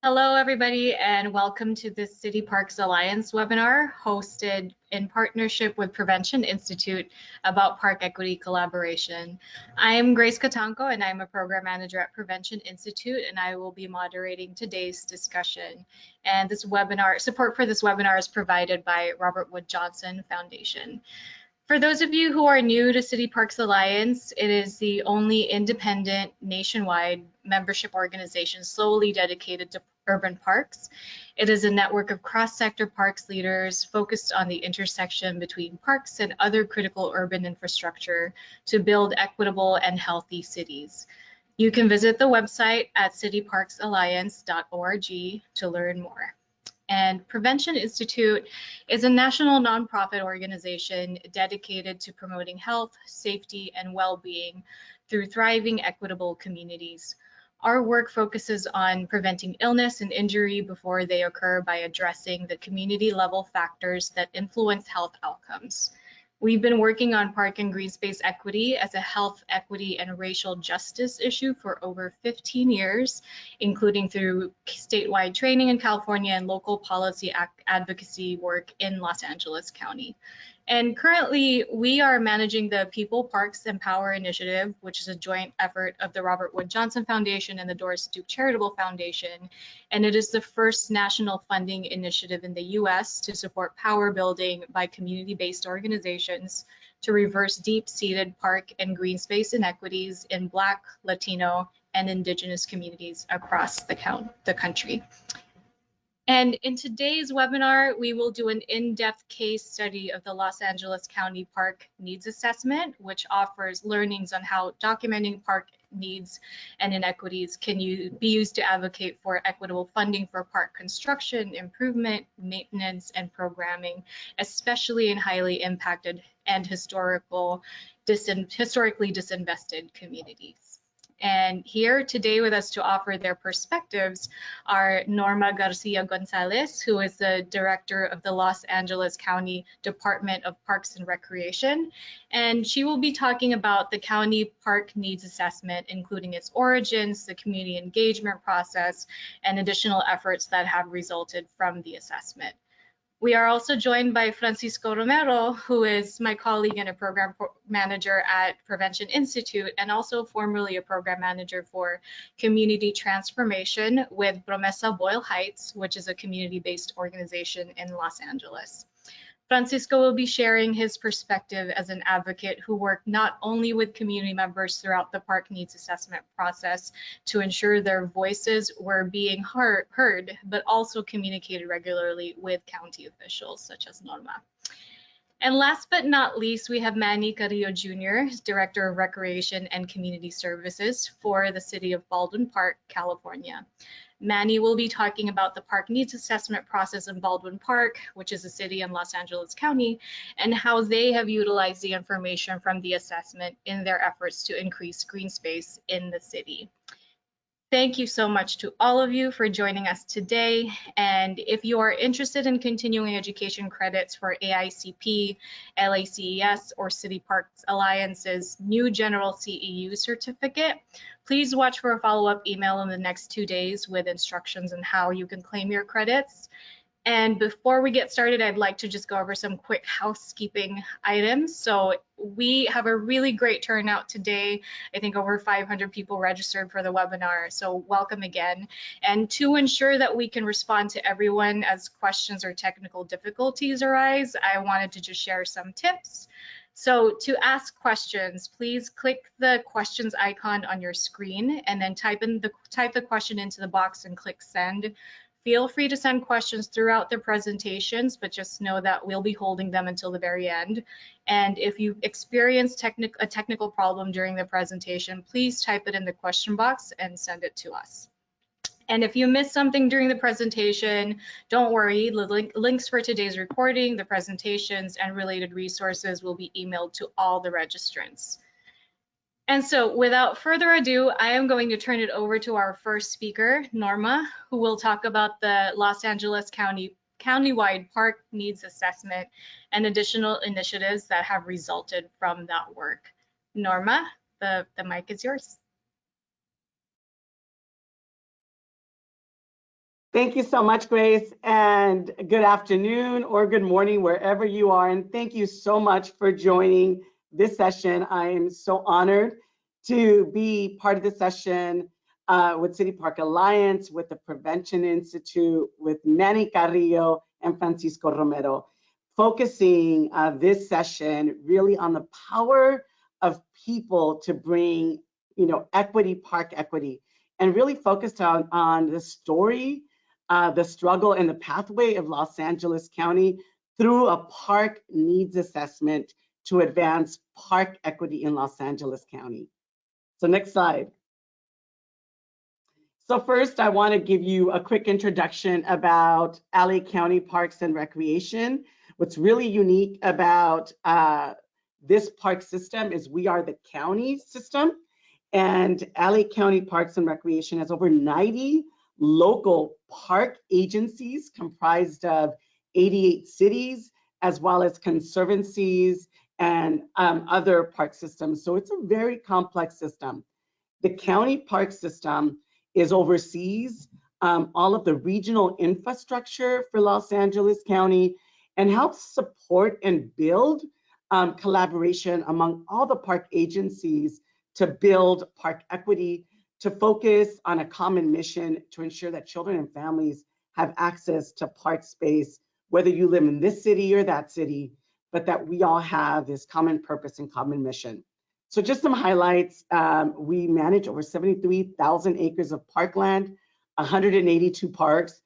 Hello, everybody, and welcome to the City Parks Alliance webinar hosted in partnership with Prevention Institute about park equity collaboration. I am Grace Katanko, and I'm a program manager at Prevention Institute, and I will be moderating today's discussion. And this webinar, support for this webinar is provided by Robert Wood Johnson Foundation. For those of you who are new to City Parks Alliance, it is the only independent nationwide membership organization solely dedicated to urban parks. It is a network of cross-sector parks leaders focused on the intersection between parks and other critical urban infrastructure to build equitable and healthy cities. You can visit the website at cityparksalliance.org to learn more. And Prevention Institute is a national nonprofit organization dedicated to promoting health, safety, and well-being through thriving, equitable communities. Our work focuses on preventing illness and injury before they occur by addressing the community-level factors that influence health outcomes. We've been working on park and green space equity as a health, equity, and racial justice issue for over 15 years, including through statewide training in California and local policy advocacy work in Los Angeles County. And currently, we are managing the People, Parks, and Power Initiative, which is a joint effort of the Robert Wood Johnson Foundation and the Doris Duke Charitable Foundation. And it is the first national funding initiative in the US to support power building by community-based organizations to reverse deep-seated park and green space inequities in Black, Latino, and Indigenous communities across the country. And in today's webinar, we will do an in-depth case study of the Los Angeles County Park Needs Assessment, which offers learnings on how documenting park needs and inequities can be used to advocate for equitable funding for park construction, improvement, maintenance, and programming, especially in highly impacted and historically disinvested communities. And here today with us to offer their perspectives are Norma García-González, who is the director of the Los Angeles County Department of Parks and Recreation. And she will be talking about the county park needs assessment, including its origins, the community engagement process, and additional efforts that have resulted from the assessment. We are also joined by Francisco Romero, who is my colleague and a program manager at Prevention Institute, and also formerly a program manager for community transformation with Promesa Boyle Heights, which is a community-based organization in Los Angeles. Francisco will be sharing his perspective as an advocate who worked not only with community members throughout the park needs assessment process to ensure their voices were being heard, but also communicated regularly with county officials such as Norma. And last but not least, we have Manny Carrillo Jr., Director of Recreation and Community Services for the City of Baldwin Park, California. Manny will be talking about the park needs assessment process in Baldwin Park, which is a city in Los Angeles County, and how they have utilized the information from the assessment in their efforts to increase green space in the city. Thank you so much to all of you for joining us today. And if you are interested in continuing education credits for AICP, LACES, or City Parks Alliance's new General CEU certificate, please watch for a follow-up email in the next 2 days with instructions on how you can claim your credits. And before we get started, I'd like to just go over some quick housekeeping items. So we have a really great turnout today. I think over 500 people registered for the webinar, so welcome again. And to ensure that we can respond to everyone as questions or technical difficulties arise, I wanted to just share some tips. So to ask questions, please click the questions icon on your screen and then type the question into the box and click send. Feel free to send questions throughout the presentations, but just know that we'll be holding them until the very end. And if you experience a technical problem during the presentation, please type it in the question box and send it to us. And if you missed something during the presentation, don't worry, the links for today's recording, the presentations, and related resources will be emailed to all the registrants. And so without further ado, I am going to turn it over to our first speaker, Norma, who will talk about the Los Angeles Countywide Park Needs Assessment and additional initiatives that have resulted from that work. Norma, the mic is yours. Thank you so much, Grace, and good afternoon or good morning, wherever you are. And thank you so much for joining this session. I am so honored to be part of the session with City Park Alliance, with the Prevention Institute, with Manny Carrillo and Francisco Romero, focusing this session really on the power of people to bring, equity, park equity, and really focused on the story, the struggle and the pathway of Los Angeles County through a park needs assessment to advance park equity in Los Angeles County. So next slide. So first, I want to give you a quick introduction about LA County Parks and Recreation. What's really unique about this park system is we are the county system, and LA County Parks and Recreation has over 90 local park agencies comprised of 88 cities, as well as conservancies and other park systems. So it's a very complex system. The county park system oversees all of the regional infrastructure for Los Angeles County and helps support and build collaboration among all the park agencies to build park equity, to focus on a common mission to ensure that children and families have access to park space, whether you live in this city or that city, but that we all have this common purpose and common mission. So just some highlights. We manage over 73,000 acres of parkland, 182 parks,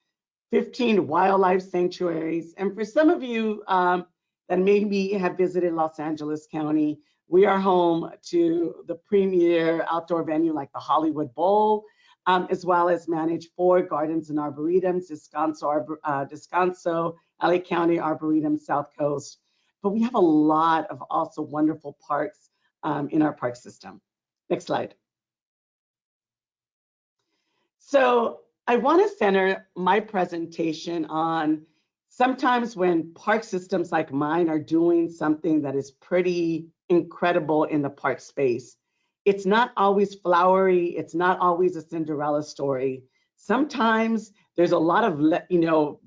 15 wildlife sanctuaries. And for some of you that maybe have visited Los Angeles County, we are home to the premier outdoor venue like the Hollywood Bowl, as well as manage 4 gardens and arboretums, Descanso, LA County Arboretum, South Coast. But we have a lot of also wonderful parks in our park system. Next slide. So I want to center my presentation on sometimes when park systems like mine are doing something that is pretty incredible in the park space. It's not always flowery. It's not always a Cinderella story. Sometimes there's a lot of,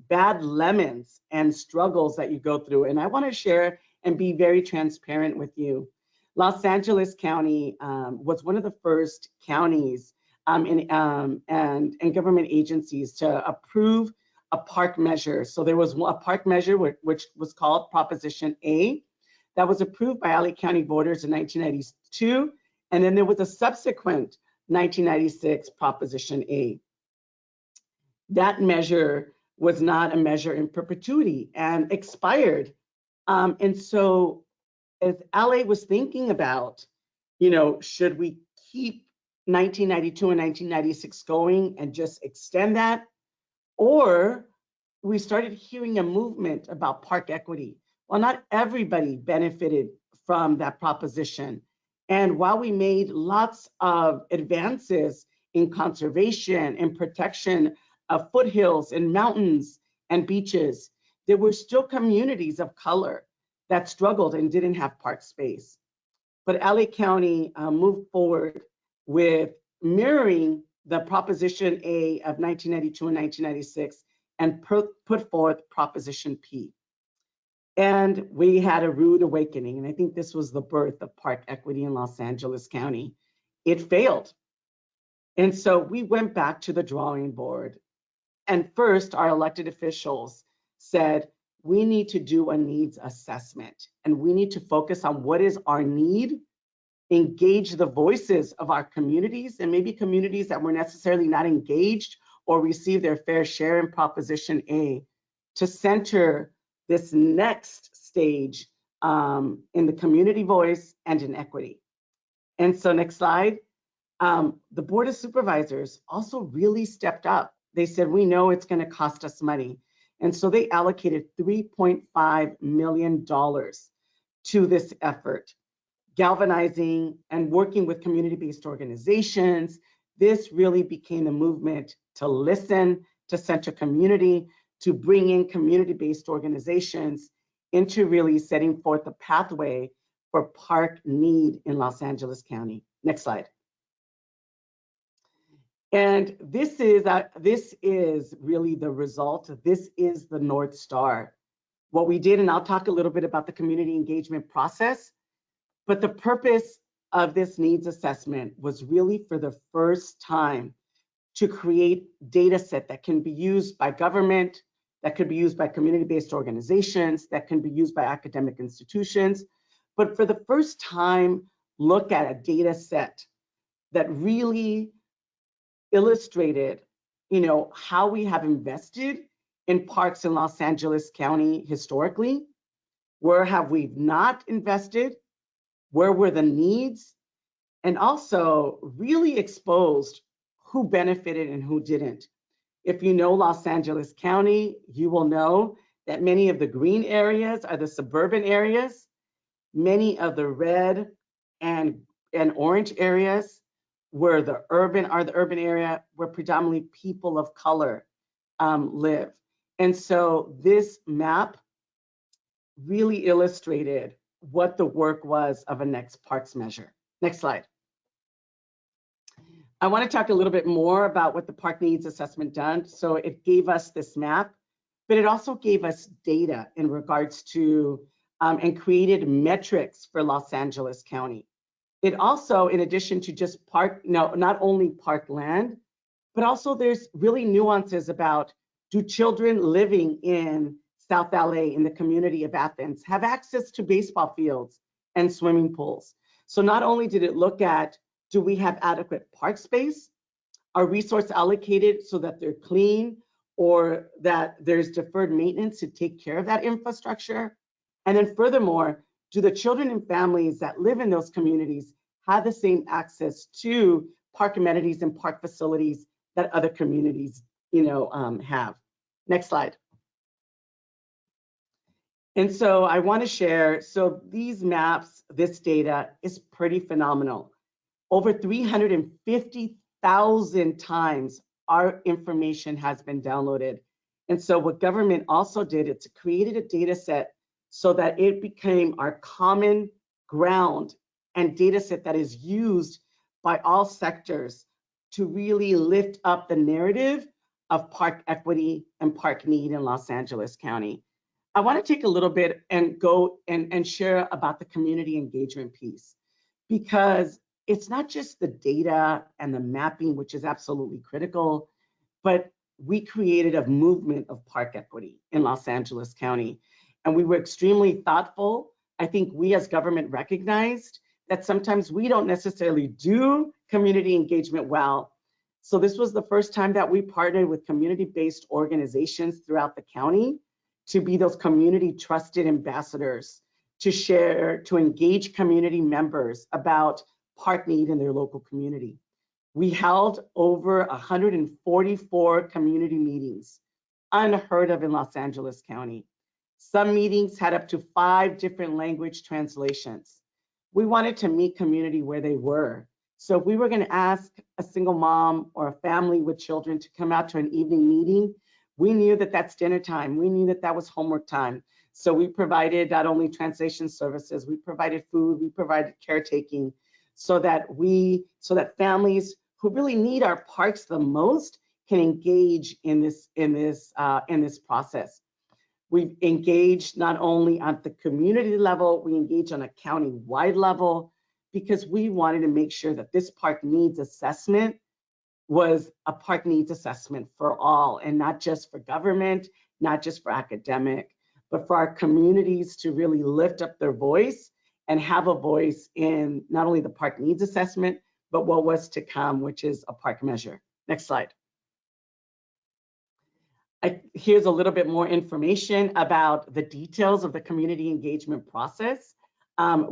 bad lemons and struggles that you go through. And I want to share and be very transparent with you. Los Angeles County was one of the first counties and government agencies to approve a park measure. So there was a park measure which was called Proposition A that was approved by LA County voters in 1992. And then there was a subsequent 1996 Proposition A. That measure was not a measure in perpetuity and expired. And so as LA was thinking about, should we keep 1992 and 1996 going and just extend that? Or we started hearing a movement about park equity. Well, not everybody benefited from that proposition. And while we made lots of advances in conservation and protection of foothills and mountains and beaches, there were still communities of color that struggled and didn't have park space. But LA County moved forward with mirroring the Proposition A of 1992 and 1996 and put forth Proposition P. And we had a rude awakening. And I think this was the birth of park equity in Los Angeles County. It failed. And so we went back to the drawing board. And first, our elected officials said, we need to do a needs assessment and we need to focus on what is our need, engage the voices of our communities and maybe communities that were necessarily not engaged or received their fair share in Proposition A to center this next stage in the community voice and in equity. And so next slide, the Board of Supervisors also really stepped up. They said, we know it's going to cost us money. And so they allocated $3.5 million to this effort, galvanizing and working with community-based organizations. This really became a movement to listen, to center community, to bring in community-based organizations into really setting forth a pathway for park need in Los Angeles County. Next slide. And this is really the result. This is the North Star. What we did, and I'll talk a little bit about the community engagement process, but the purpose of this needs assessment was really for the first time to create data set that can be used by government, that could be used by community-based organizations, that can be used by academic institutions, but for the first time, look at a data set that really illustrated, how we have invested in parks in Los Angeles County historically. Where have we not invested? Where were the needs? And also really exposed who benefited and who didn't. If you know Los Angeles County, you will know that many of the green areas are the suburban areas. Many of the red and orange areas where the urban area where predominantly people of color live. And so this map really illustrated what the work was of a next parks measure. Next slide. I want to talk a little bit more about what the park needs assessment done. So it gave us this map, but it also gave us data in regards to and created metrics for Los Angeles County. It also, in addition to just not only park land, but also there's really nuances about, do children living in South LA in the community of Athens have access to baseball fields and swimming pools? So not only did it look at, do we have adequate park space? Are resources allocated so that they're clean or that there's deferred maintenance to take care of that infrastructure? And then furthermore, do the children and families that live in those communities have the same access to park amenities and park facilities that other communities, have? Next slide. And so I want to share, so these maps, this data is pretty phenomenal. Over 350,000 times our information has been downloaded. And so what government also did, it's created a data set so that it became our common ground and data set that is used by all sectors to really lift up the narrative of park equity and park need in Los Angeles County. I want to take a little bit and go and share about the community engagement piece, because it's not just the data and the mapping, which is absolutely critical, but we created a movement of park equity in Los Angeles County. And we were extremely thoughtful. I think we as government recognized that sometimes we don't necessarily do community engagement well. So this was the first time that we partnered with community-based organizations throughout the county to be those community trusted ambassadors, to share, to engage community members about park need in their local community. We held over 144 community meetings, unheard of in Los Angeles County. Some meetings had up to 5 different language translations. We wanted to meet community where they were. So if we were going to ask a single mom or a family with children to come out to an evening meeting, we knew that that's dinner time. We knew that that was homework time. So we provided not only translation services, we provided food, we provided caretaking, so that families who really need our parks the most can engage in this process. We've engaged not only at the community level, we engaged on a county-wide level, because we wanted to make sure that this park needs assessment was a park needs assessment for all, and not just for government, not just for academic, but for our communities to really lift up their voice and have a voice in not only the park needs assessment, but what was to come, which is a park measure. Next slide. Here's a little bit more information about the details of the community engagement process.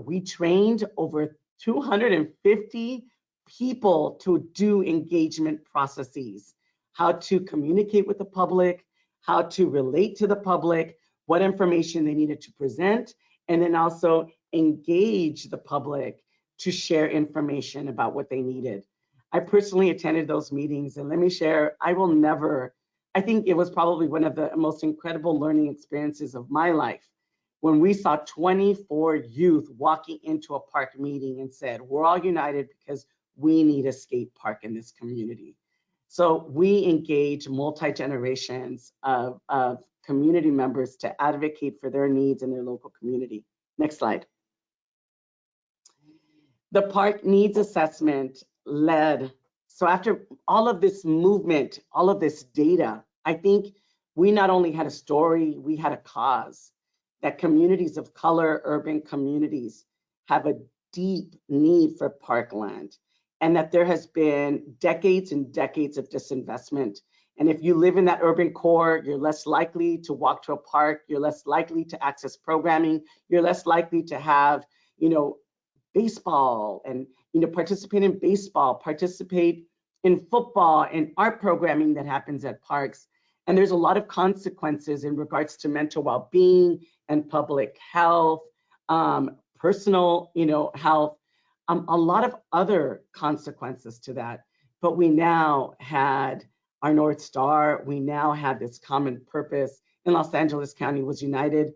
We trained over 250 people to do engagement processes, how to communicate with the public, how to relate to the public, what information they needed to present, and then also engage the public to share information about what they needed. I personally attended those meetings, and let me share, I think it was probably one of the most incredible learning experiences of my life when we saw 24 youth walking into a park meeting and said, we're all united because we need a skate park in this community. So we engage multi-generations of community members to advocate for their needs in their local community. Next slide. The park needs assessment led. So after all of this movement, all of this data, I think we not only had a story, we had a cause that communities of color, urban communities have a deep need for parkland, and that there has been decades and decades of disinvestment. And if you live in that urban core, you're less likely to walk to a park, you're less likely to access programming, you're less likely to have, baseball and, participate in baseball, participate in football and art programming that happens at parks. And there's a lot of consequences in regards to mental well-being and public health, personal, health, a lot of other consequences to that. But we now had our North Star. We now had this common purpose, and Los Angeles County was united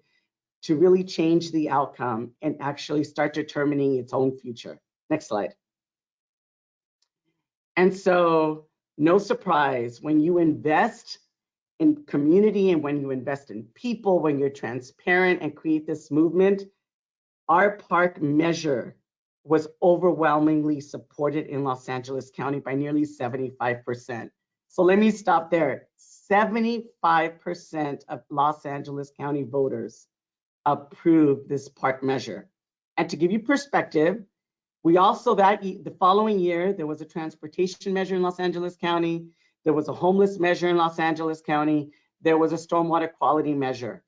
to really change the outcome and actually start determining its own future. Next slide. And so, no surprise, when you invest in community and when you invest in people, when you're transparent and create this movement, our park measure was overwhelmingly supported in Los Angeles County by nearly 75%. So let me stop there. 75% of Los Angeles County voters approved this park measure. And to give you perspective, we also, the following year, there was a transportation measure in Los Angeles County, there was a homeless measure in Los Angeles County, there was a stormwater quality measure.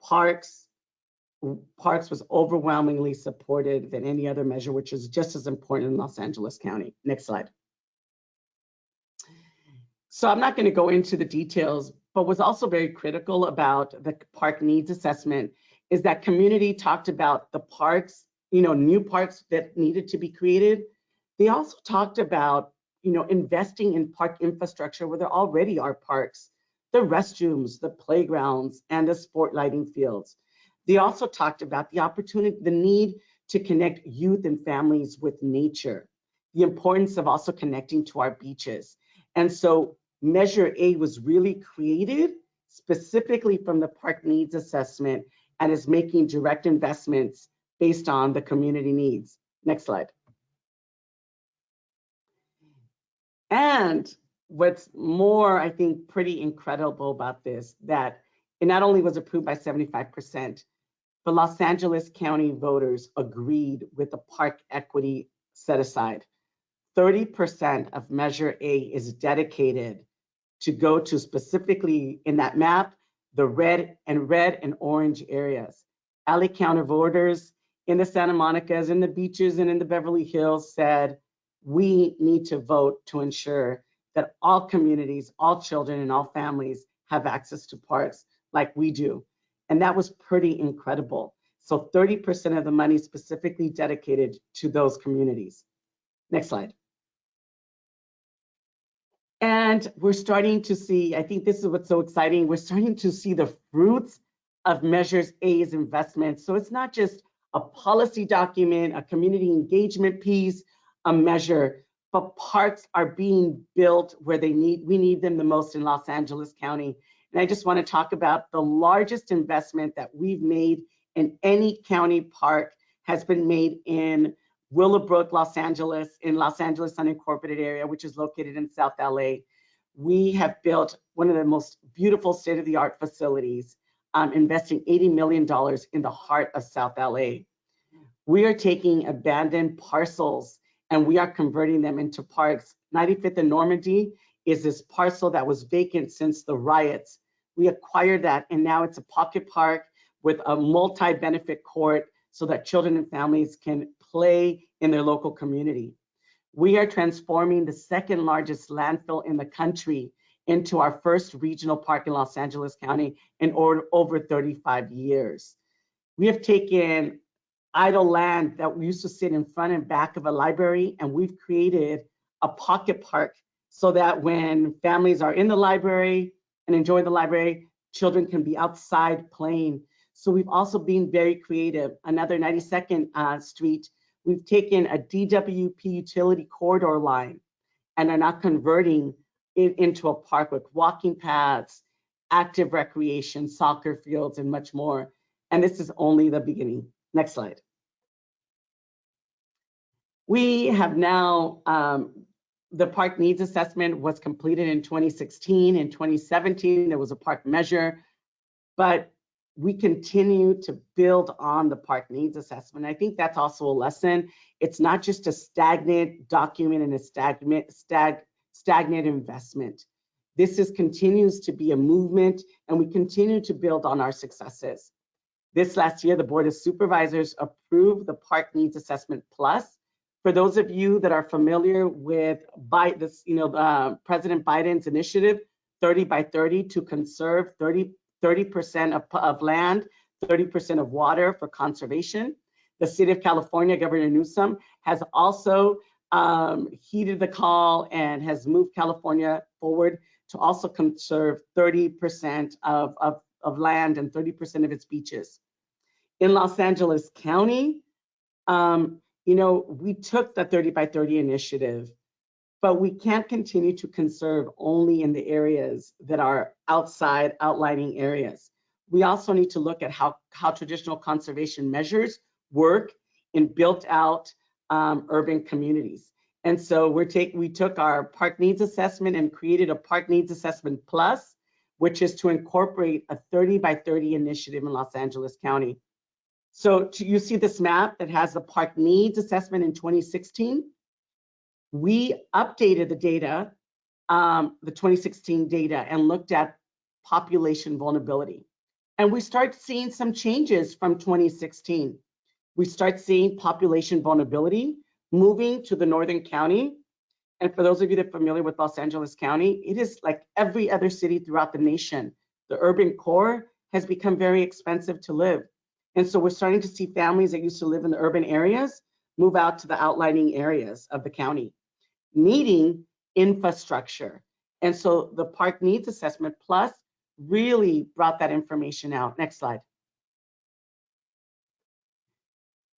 Parks was overwhelmingly supported than any other measure, which is just as important in Los Angeles County. Next slide. So I'm not going to go into the details, but what's also very critical about the park needs assessment is that community talked about the parks, new parks that needed to be created. They also talked about, investing in park infrastructure where there already are parks, the restrooms, the playgrounds, and the sport lighting fields. They also talked about the opportunity, the need to connect youth and families with nature, the importance of also connecting to our beaches. And so Measure A was really created specifically from the park needs assessment and is making direct investments based on the community needs. Next slide. And what's more, I think, pretty incredible about this, that it not only was approved by 75%, but Los Angeles County voters agreed with the park equity set aside. 30% of Measure A is dedicated to go to specifically in that map, the red and orange areas. LA County voters in the Santa Monica's, in the beaches, and in the Beverly Hills said, we need to vote to ensure that all communities, all children, and all families have access to parks like we do. And that was pretty incredible. So 30% of the money specifically dedicated to those communities. Next slide. And we're starting to see, I think this is what's so exciting, we're starting to see the fruits of Measures A's investments. So it's not just a policy document, a community engagement piece, a measure, but parks are being built where we need them the most in Los Angeles County. And I just want to talk about the largest investment that we've made in any county park has been made in Willowbrook, Los Angeles, in Los Angeles unincorporated area, which is located in South LA. We have built one of the most beautiful state-of-the-art facilities, investing $80 million in the heart of South LA. We are taking abandoned parcels and we are converting them into parks. 95th and Normandy is this parcel that was vacant since the riots. We acquired that and now it's a pocket park with a multi-benefit court so that children and families can play in their local community. We are transforming the second largest landfill in the country into our first regional park in Los Angeles County in over 35 years. We have taken idle land that we used to sit in front and back of a library, and we've created a pocket park so that when families are in the library and enjoy the library, children can be outside playing. So we've also been very creative. Another 92nd Street, we've taken a DWP utility corridor line and are now converting into a park with walking paths, active recreation, soccer fields, and much more. And this is only the beginning. Next slide. We have now, the park needs assessment was completed in 2016. In 2017, there was a park measure, but we continue to build on the park needs assessment. I think that's also a lesson. It's not just a stagnant document and a stagnant investment. This continues to be a movement, and we continue to build on our successes. This last year, the Board of Supervisors approved the Park Needs Assessment Plus. For those of you that are familiar with President Biden's initiative, 30 by 30, to conserve 30% of land, 30% of water for conservation. The City of California, Governor Newsom, has also heeded the call and has moved California forward to also conserve 30% of land and 30% of its beaches. In Los Angeles County, we took the 30 by 30 initiative, but we can't continue to conserve only in the areas that are outside outlining areas. We also need to look at how traditional conservation measures work in built out urban communities. And so we took our park needs assessment and created a Park Needs Assessment Plus, which is to incorporate a 30 by 30 initiative in Los Angeles County. So you see this map that has the park needs assessment in 2016. We updated the data, the 2016 data, and looked at population vulnerability. And we start seeing some changes from 2016. We start seeing population vulnerability moving to the northern county. And for those of you that are familiar with Los Angeles County, it is like every other city throughout the nation. The urban core has become very expensive to live. And so we're starting to see families that used to live in the urban areas move out to the outlying areas of the county, needing infrastructure. And so the Park Needs Assessment Plus really brought that information out. Next slide.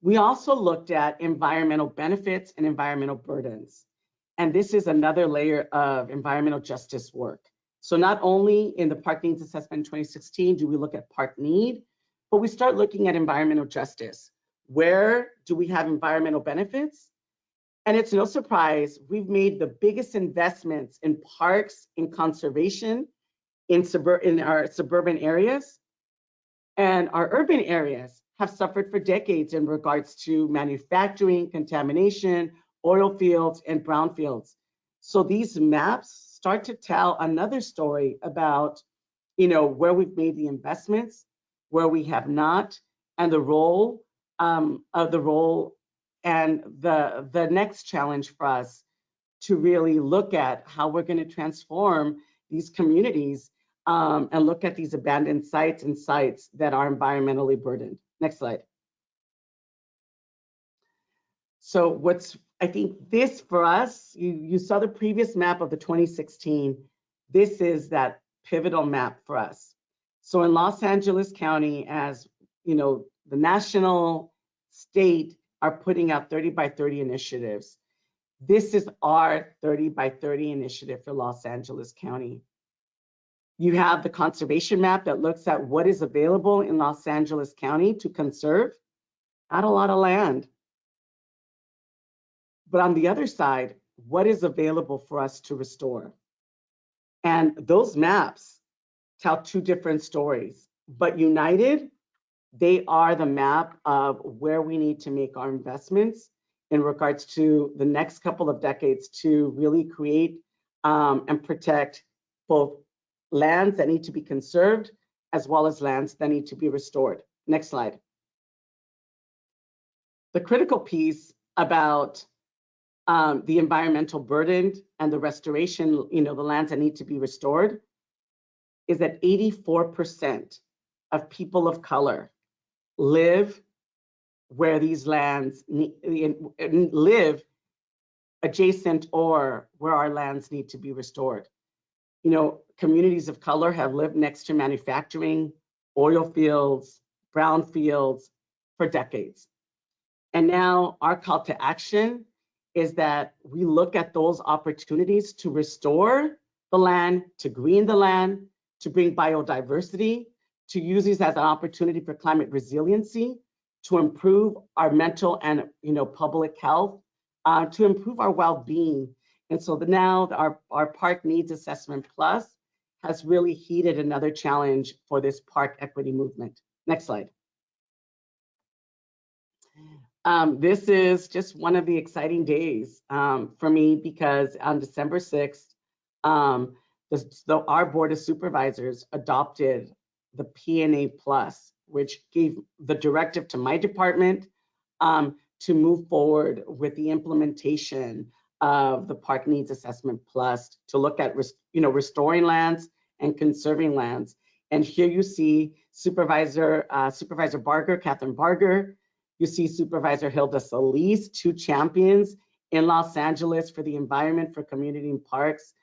We also looked at environmental benefits and environmental burdens. And this is another layer of environmental justice work. So not only in the Park Needs Assessment in 2016 do we look at park need, but we start looking at environmental justice. Where do we have environmental benefits? And it's no surprise, we've made the biggest investments in parks, in conservation, in our suburban areas. And our urban areas have suffered for decades in regards to manufacturing, contamination, oil fields, and brownfields. So these maps start to tell another story about, where we've made the investments, where we have not, and the role and the next challenge for us to really look at how we're going to transform these communities and look at these abandoned sites and sites that are environmentally burdened. Next slide. So I think this for us, you saw the previous map of the 2016. This is that pivotal map for us. So in Los Angeles County, as the national, state are putting out 30 by 30 initiatives. This is our 30 by 30 initiative for Los Angeles County. You have the conservation map that looks at what is available in Los Angeles County to conserve. Not a lot of land. But on the other side, what is available for us to restore? And those maps tell two different stories, but united, they are the map of where we need to make our investments in regards to the next couple of decades to really create and protect both lands that need to be conserved as well as lands that need to be restored. Next slide. The critical piece about the environmental burden and the restoration, the lands that need to be restored, is that 84% of people of color live where these lands live adjacent or where our lands need to be restored. Communities of color have lived next to manufacturing, oil fields, brown fields for decades. And now our call to action is that we look at those opportunities to restore, the land, to green the land, to bring biodiversity, to use these as an opportunity for climate resiliency, to improve our mental and public health, to improve our well-being. And so now our Park Needs Assessment Plus has really heated another challenge for this park equity movement. Next slide. This is just one of the exciting days for me, because on December 6th, our Board of Supervisors adopted the PNA Plus, which gave the directive to my department to move forward with the implementation of the Park Needs Assessment Plus to look at restoring lands and conserving lands. And here you see Supervisor Barger, Catherine Barger. You see Supervisor Hilda Solis, two champions in Los Angeles for the environment, for community and parks.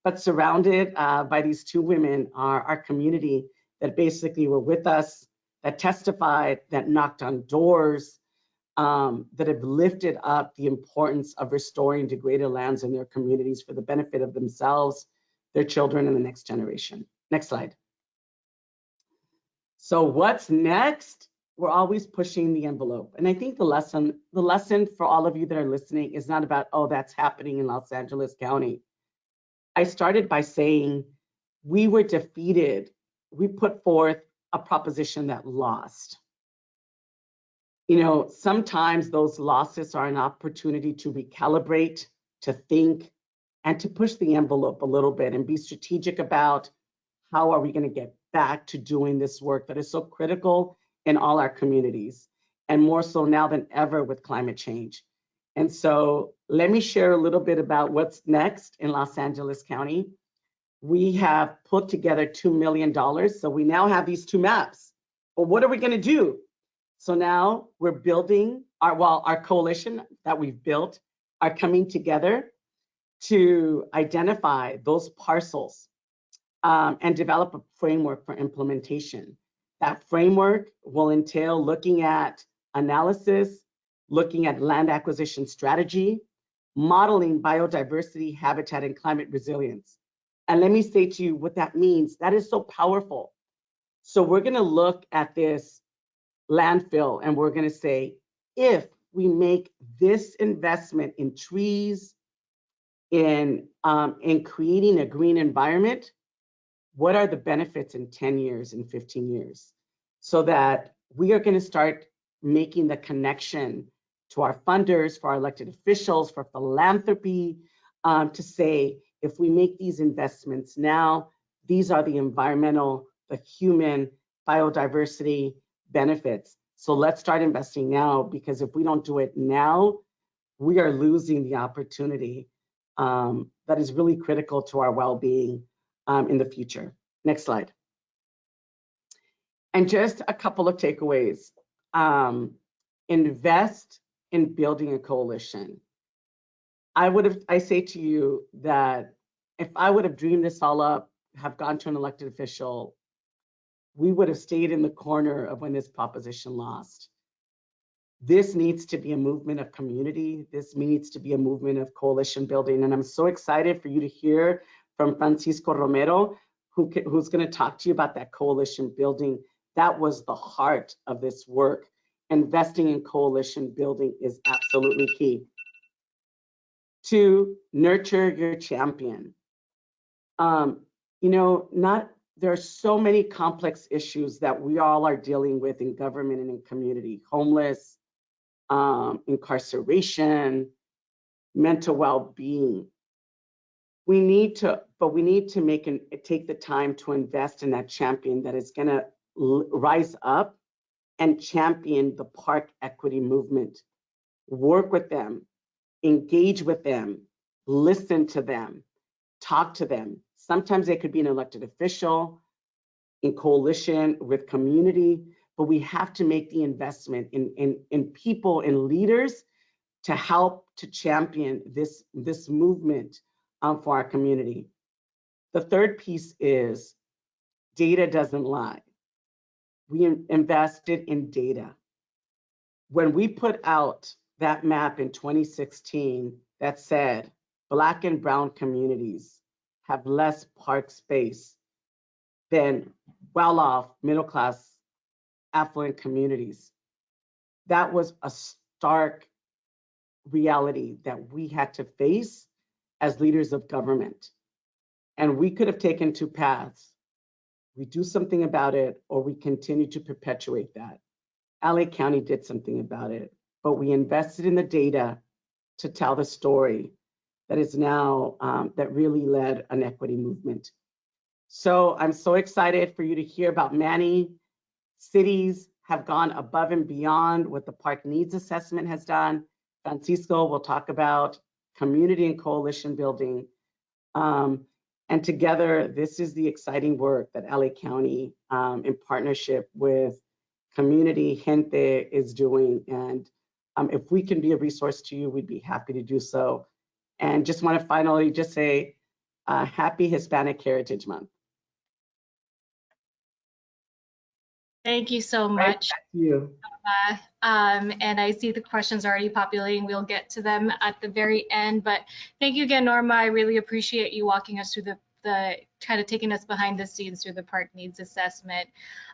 But surrounded by these two women are our community that basically were with us, that testified, that knocked on doors, that have lifted up the importance of restoring degraded lands in their communities for the benefit of themselves, their children, and the next generation. Next slide. So what's next? We're always pushing the envelope. And I think the lesson for all of you that are listening is not about, oh, that's happening in Los Angeles County. I started by saying we were defeated. We put forth a proposition that lost. Sometimes those losses are an opportunity to recalibrate, to think, and to push the envelope a little bit and be strategic about how are we going to get back to doing this work that is so critical in all our communities, and more so now than ever with climate change. And so let me share a little bit about what's next in Los Angeles County. We have put together $2 million. So we now have these two maps. Well, what are we going to do? So now we're building our coalition that we've built are coming together to identify those parcels and develop a framework for implementation. That framework will entail looking at analysis, looking at land acquisition strategy, modeling biodiversity, habitat, and climate resilience. And let me say to you what that means. That is so powerful. So we're going to look at this landfill and we're going to say, if we make this investment in trees, in creating a green environment, what are the benefits in 10 years and 15 years? So that we are going to start making the connection to our funders, for our elected officials, for philanthropy, to say, if we make these investments now, these are the environmental, the human, biodiversity benefits. So let's start investing now, because if we don't do it now, we are losing the opportunity that is really critical to our well-being in the future. Next slide. And just a couple of takeaways. Invest in building a coalition. I say to you that if I would have dreamed this all up, have gone to an elected official, we would have stayed in the corner of when this proposition lost. This needs to be a movement of community. This needs to be a movement of coalition building. And I'm so excited for you to hear from Francisco Romero, who's going to talk to you about that coalition building. That was the heart of this work. Investing in coalition building is absolutely key. 2, nurture your champion. There are so many complex issues that we all are dealing with in government and in community: homeless, incarceration, mental well-being. We need to take the time to invest in that champion that is going to rise up and champion the park equity movement. Work with them, engage with them, listen to them, talk to them. Sometimes they could be an elected official in coalition with community, but we have to make the investment in people and leaders to help to champion this movement for our community. The third piece is data doesn't lie. We invested in data. When we put out that map in 2016 that said Black and brown communities have less park space than well-off, middle-class, affluent communities. That was a stark reality that we had to face as leaders of government. And we could have taken two paths. We do something about it, or we continue to perpetuate that. LA County did something about it, but we invested in the data to tell the story that is now, that really led an equity movement. So I'm so excited for you to hear about many cities have gone above and beyond what the park needs assessment has done. Francisco will talk about community and coalition building. And together, this is the exciting work that LA County, in partnership with community, gente, is doing. And if we can be a resource to you, we'd be happy to do so. And just want to finally just say, happy Hispanic Heritage Month. Thank you so much. Thank you. And I see the questions already populating. We'll get to them at the very end. But thank you again, Norma. I really appreciate you walking us through the kind of taking us behind the scenes through the park needs assessment,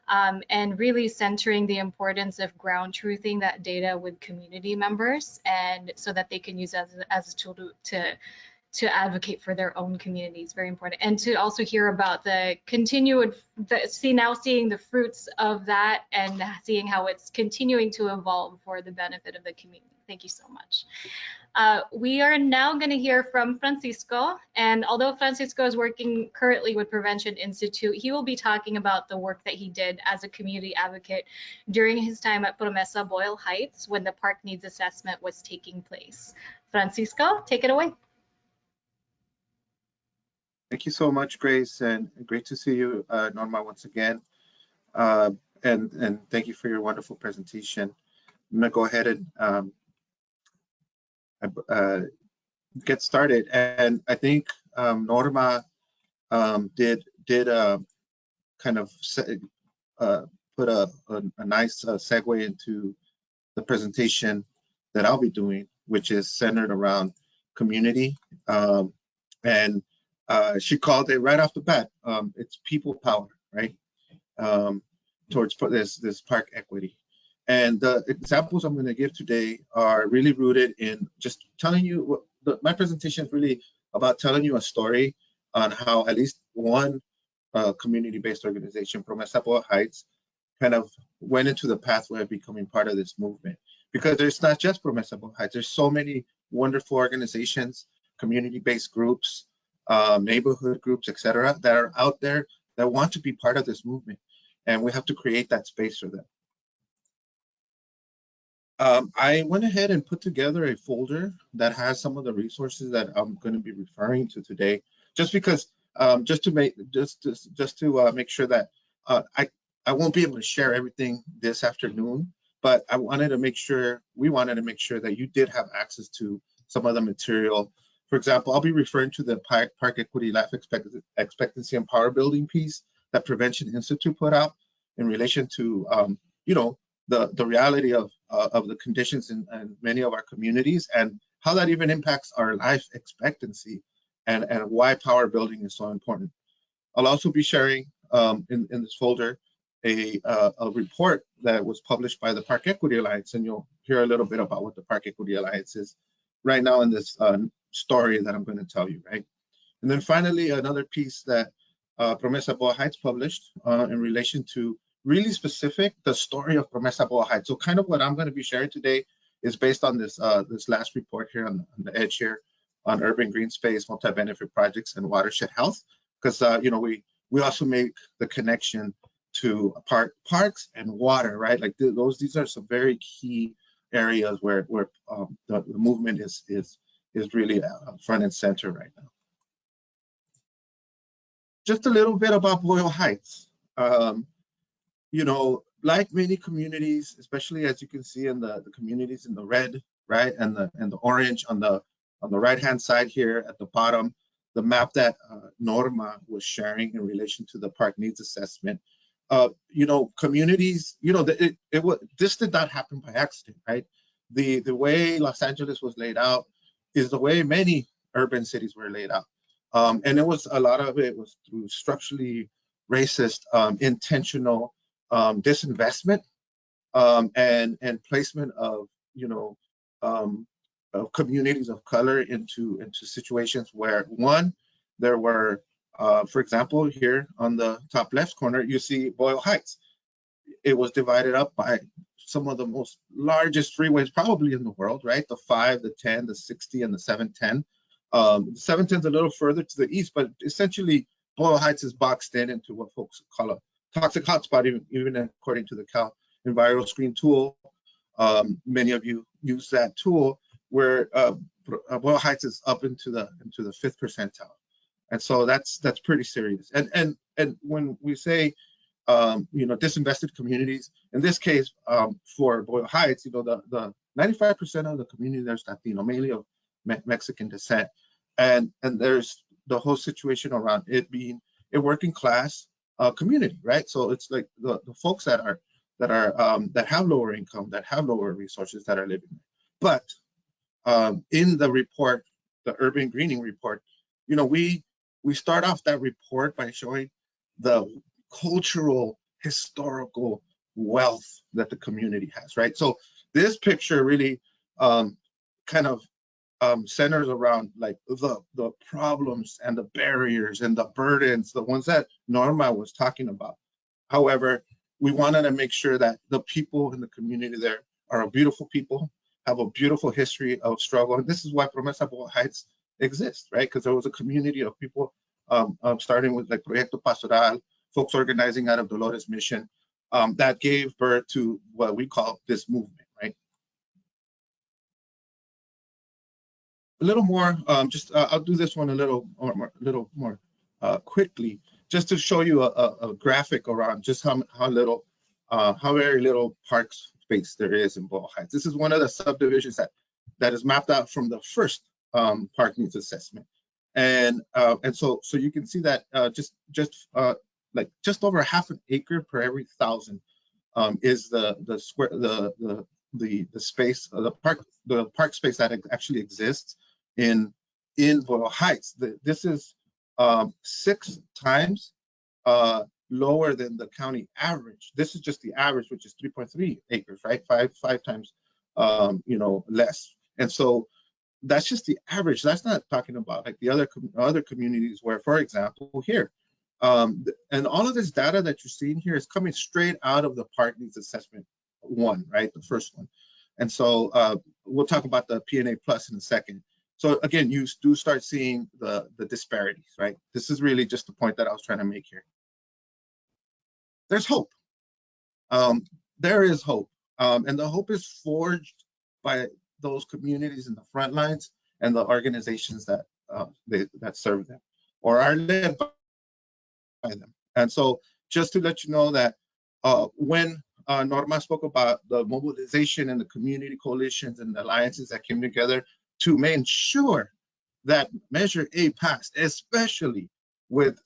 and really centering the importance of ground truthing that data with community members, and so that they can use as a tool to advocate for their own communities. Very important. And to also hear about the continued, seeing the fruits of that and seeing how it's continuing to evolve for the benefit of the community. Thank you so much. We are now going to hear from Francisco, and although Francisco is working currently with Prevention Institute, he will be talking about the work that he did as a community advocate during his time at Promesa Boyle Heights when the park needs assessment was taking place. Francisco, take it away. Thank you so much, Grace, and great to see you, Norma, once again. And thank you for your wonderful presentation. I'm going to go ahead and get started. And I think Norma did kind of put a nice segue into the presentation that I'll be doing, which is centered around community. And she called it right off the bat, it's people power, right? Towards this park equity. And the examples I'm going to give today are really rooted in just telling you, my presentation is really about telling you a story on how at least one community-based organization, Promesa Boyle Heights, kind of went into the pathway of becoming part of this movement. Because there's not just Promesa Boyle Heights, there's so many wonderful organizations, community-based groups, neighborhood groups, etc., that are out there that want to be part of this movement. And we have to create that space for them. I went ahead and put together a folder that has some of the resources that I'm going to be referring to today, just because, just to make sure that I won't be able to share everything this afternoon, but I wanted to make sure, we wanted to make sure that you did have access to some of the material. For example, I'll be referring to the Park Equity, Life Expectancy and Power Building piece that Prevention Institute put out in relation to, you know, the reality of the conditions in many of our communities and how that even impacts our life expectancy and why power building is so important. I'll also be sharing in this folder a report that was published by the Park Equity Alliance, and you'll hear a little bit about what the Park Equity Alliance is right now in this story that I'm going to tell you, right? And then finally, another piece that Promesa Boyle Heights published in relation to really specific, the story of Promesa Boyle Heights. So kind of what I'm going to be sharing today is based on this this last report here on the edge here on urban green space, multi-benefit projects, and watershed health, because you know, we also make the connection to parks and water, right? Like these are some very key areas where the movement is really front and center right now. Just a little bit about Boyle Heights. You know, like many communities, especially as you can see in the communities in the red, right, and the orange on the right-hand side here at the bottom, the map that Norma was sharing in relation to the park needs assessment. You know, communities, you know, this did not happen by accident, right? The way Los Angeles was laid out is the way many urban cities were laid out. And it was a lot of it was through structurally racist, intentional disinvestment and placement of, of communities of color into situations where, one, there were, for example, here on the top left corner, you see Boyle Heights. It was divided up by some of the most largest freeways probably in the world, right? The 5, the 10, the 60, and the 710. The 710 is a little further to the east, but essentially Boyle Heights is boxed into what folks call a toxic hotspot, even according to the Cal Enviro Screen tool. Many of you use that tool, where Boyle Heights is up into the 5th percentile, and so that's pretty serious. And when we say disinvested communities, in this case for Boyle Heights, the 95% of the community there's Latino, mainly of Mexican descent, and there's the whole situation around it being a working class community, right? So it's like the folks that have lower income, that have lower resources, that are living there. But in the report, the urban greening report, we start off that report by showing the cultural, historical wealth that the community has, right? So this picture really kind of centers around like the problems and the barriers and the burdens, the ones that Norma was talking about. However, we wanted to make sure that the people in the community there are a beautiful people, have a beautiful history of struggle. And this is why Promesa Boyle Heights exists, right? Because there was a community of people starting with like Proyecto Pastoral, folks organizing out of Dolores Mission, that gave birth to what we call this movement, right? A little more, I'll do this one a little more quickly, just to show you a graphic around just how very little park space there is in Boyle Heights. This is one of the subdivisions that is mapped out from the first park needs assessment, and so you can see that just over half an acre per every 1,000 is the space, the park space that actually exists in Boyle Heights. This is 6 times lower than the county average. This is just the average, which is 3.3 acres, right? Five times less. And so that's just the average. That's not talking about like the other communities where, for example, here, and all of this data that you're seeing here is coming straight out of the Park Needs Assessment 1, right? The first one. And so we'll talk about the P&A Plus in a second. So again, you do start seeing the disparities, right? This is really just the point that I was trying to make here. There's hope. There is hope. And the hope is forged by those communities in the front lines and the organizations that serve them or are led by them. And so just to let you know that when Norma spoke about the mobilization and the community coalitions and alliances that came together to make sure that Measure A passed, especially with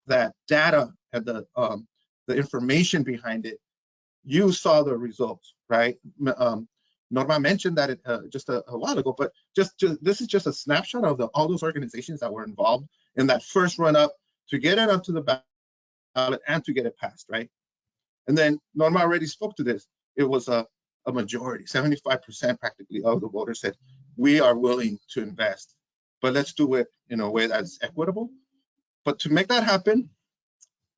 that data and the information behind it, you saw the results, right? Norma mentioned that just a while ago, but this is just a snapshot of all those organizations that were involved in that first run up to get it onto the ballot and to get it passed, right? And then Norma already spoke to this. It was a majority, 75% practically of the voters said, we are willing to invest, but let's do it in a way that's equitable. But to make that happen,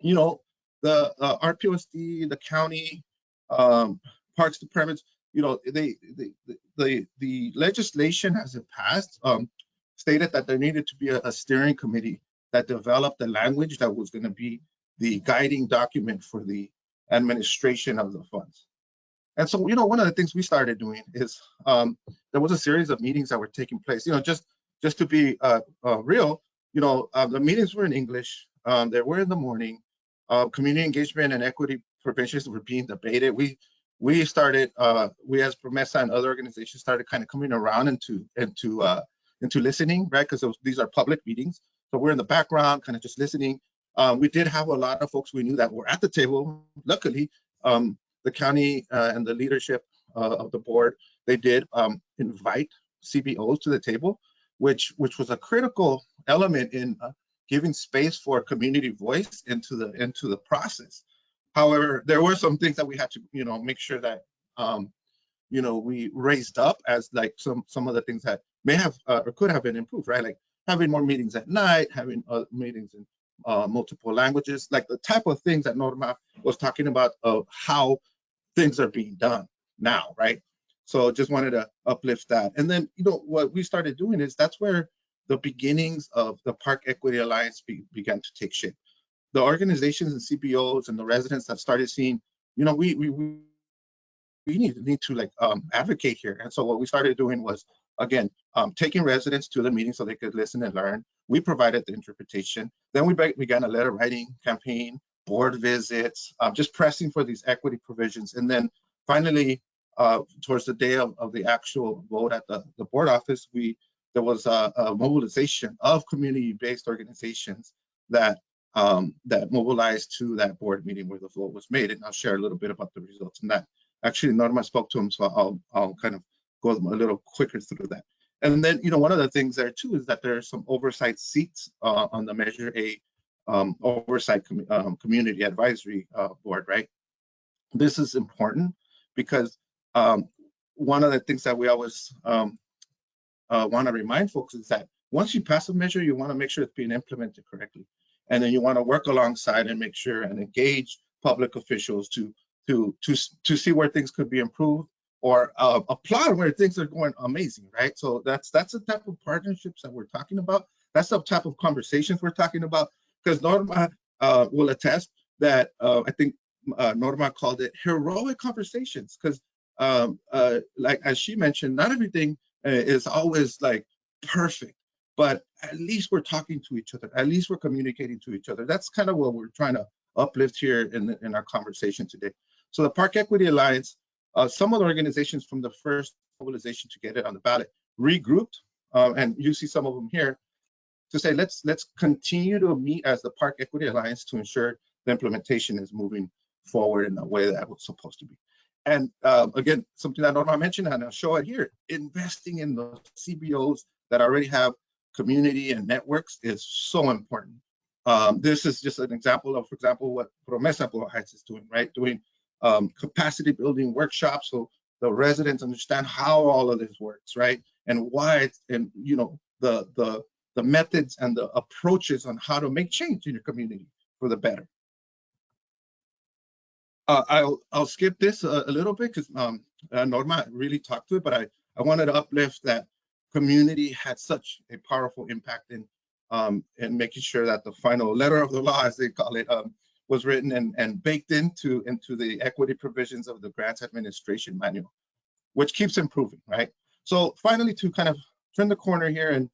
the RPOSD, the county, parks departments, the legislation as it passed stated that there needed to be a steering committee that developed the language that was going to be the guiding document for the administration of the funds. And so, one of the things we started doing is there was a series of meetings that were taking place. Just to be real, the meetings were in English. They were in the morning. Community engagement and equity provisions were being debated. We started, we as Promesa and other organizations started kind of coming around into listening, right? Because these are public meetings. So we're in the background, kind of just listening. We did have a lot of folks we knew that were at the table. Luckily, the county and the leadership of the board, they did invite CBOs to the table, which was a critical element in giving space for community voice into the process. However, there were some things that we had to, make sure that, we raised up as like some of the things that may have or could have been improved, right? Like having more meetings at night, having meetings in multiple languages, like the type of things that Norma was talking about of how things are being done now, right? So just wanted to uplift that. And then, what we started doing is that's where the beginnings of the Park Equity Alliance began to take shape. The organizations and CBOs and the residents that started seeing, we need to like advocate here. And so what we started doing was, again, taking residents to the meeting so they could listen and learn. We provided the interpretation. Then we began a letter writing campaign, board visits, just pressing for these equity provisions. And then finally, towards the day of the actual vote at the board office, there was a mobilization of community-based organizations that mobilized to that board meeting where the vote was made. And I'll share a little bit about the results in that. Actually, Norma spoke to him, so I'll kind of go a little quicker through that. And then, one of the things there too is that there are some oversight seats on the Measure A oversight community advisory board, right? This is important because one of the things that we always want to remind folks is that once you pass a measure, you want to make sure it's being implemented correctly. And then you want to work alongside and make sure and engage public officials to see where things could be improved or applaud where things are going amazing, right? So that's the type of partnerships that we're talking about. That's the type of conversations we're talking about, because Norma will attest that I think Norma called it heroic conversations, because like as she mentioned, not everything is always like perfect, but at least we're talking to each other. At least we're communicating to each other. That's kind of what we're trying to uplift here in our conversation today. So the Park Equity Alliance, some of the organizations from the first mobilization to get it on the ballot regrouped, and you see some of them here, to say let's continue to meet as the Park Equity Alliance to ensure the implementation is moving forward in the way that it was supposed to be. And again, something that Norma mentioned, and I'll show it here, investing in the CBOs that already have community and networks is so important. This is just an example of, for example, what Promesa is doing, right? Doing capacity building workshops so the residents understand how all of this works, right? And why it's, and the methods and the approaches on how to make change in your community for the better. I'll skip this a little bit because Norma really talked to it, but I wanted to uplift that community had such a powerful impact in making sure that the final letter of the law, as they call it, was written and baked into the equity provisions of the grants administration manual, which keeps improving, right? So finally, to kind of turn the corner here and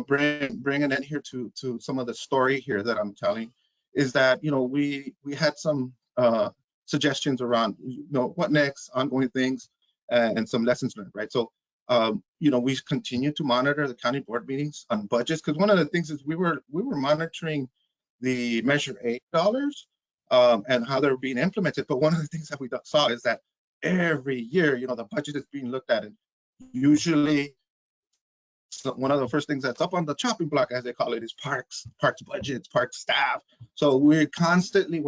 bring an end here to some of the story here that I'm telling, is that we had some suggestions around what next, ongoing things, and some lessons learned, right? So we continue to monitor the county board meetings on budgets, because one of the things is we were monitoring the Measure A dollars and how they're being implemented. But one of the things that we saw is that every year, the budget is being looked at, and usually one of the first things that's up on the chopping block, as they call it, is parks budgets, park staff. So we're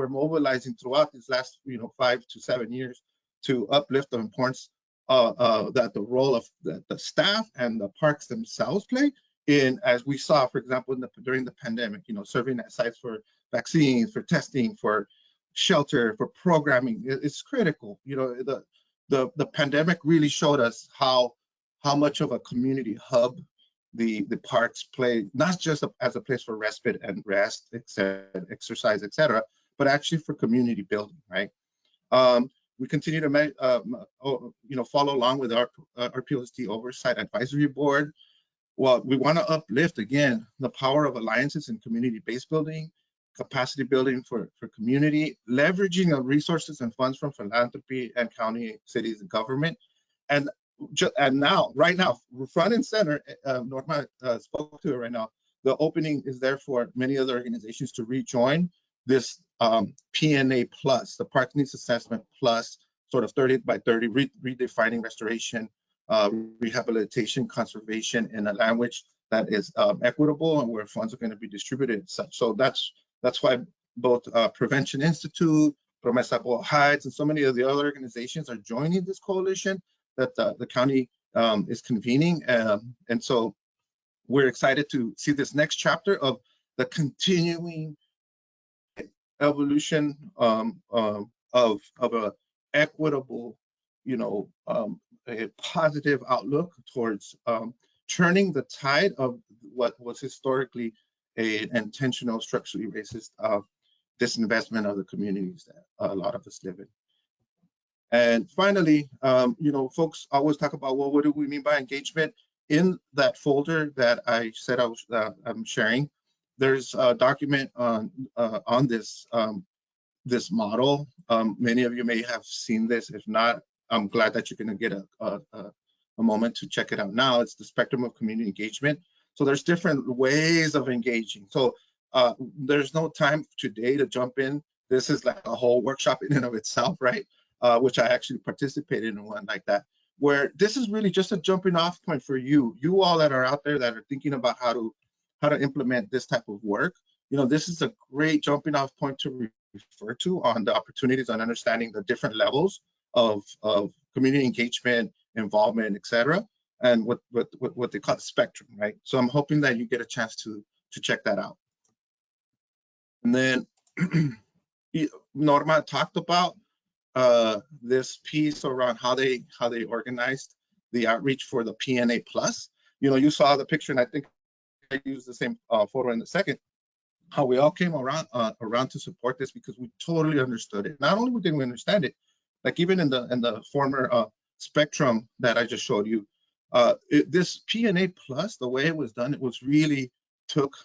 mobilizing throughout these last 5 to 7 years to uplift the importance that the role of the staff and the parks themselves play in, as we saw, for example, during the pandemic, serving as sites for vaccines, for testing, for shelter, for programming. It's critical. The pandemic really showed us how much of a community hub the parks play, not just as a place for respite and rest, exercise, etc., but actually for community building, right? We continue to follow along with our PLST Oversight Advisory Board. Well, we want to uplift, again, the power of alliances in community-based building, capacity building for community, leveraging of resources and funds from philanthropy and county, cities, and government. And now, right now, front and center, Norma spoke to it right now, the opening is there for many other organizations to rejoin this PNA plus, the Park Needs Assessment plus, sort of 30 by 30, redefining restoration, rehabilitation, conservation in a language that is equitable and where funds are going to be distributed and such. So that's why both Prevention Institute, Promesa Boyle Heights, and so many of the other organizations are joining this coalition that the county is convening. And so we're excited to see this next chapter of the continuing evolution of a equitable, a positive outlook towards turning the tide of what was historically an intentional, structurally racist disinvestment of the communities that a lot of us live in. And finally, folks always talk about, well, what do we mean by engagement? In that folder that I said I'm sharing, there's a document on this this model. Many of you may have seen this. If not, I'm glad that you're going to get a moment to check it out now. It's the spectrum of community engagement. So there's different ways of engaging. So there's no time today to jump in. This is like a whole workshop in and of itself, right? Which I actually participated in one like that, where this is really just a jumping off point for you all that are out there that are thinking about how to implement this type of work. This is a great jumping off point to refer to on the opportunities on understanding the different levels of community engagement, involvement, etc., and what they call the spectrum, right? So I'm hoping that you get a chance to check that out. And then Norma talked about this piece around how they organized the outreach for the PNA Plus. You saw the picture, and I think I used the same photo in a second. How we all came around to support this because we totally understood it. Not only did we understand it, like even in the former spectrum that I just showed you, this PNA Plus, the way it was done, it was really took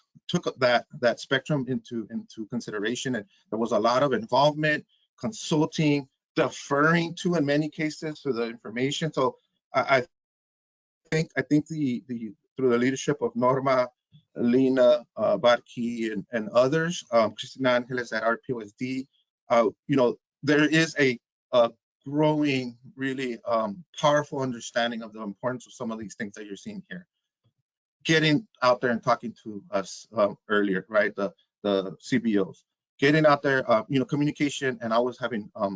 that spectrum into consideration, and there was a lot of involvement, consulting, deferring to, in many cases, to the information. So I think through the leadership of Norma, Lena, Barki, and others, Cristina Angeles at RPOSD, there is a growing, really powerful understanding of the importance of some of these things that you're seeing here. Getting out there and talking to us earlier, right? The CBOs, getting out there, communication, and always having a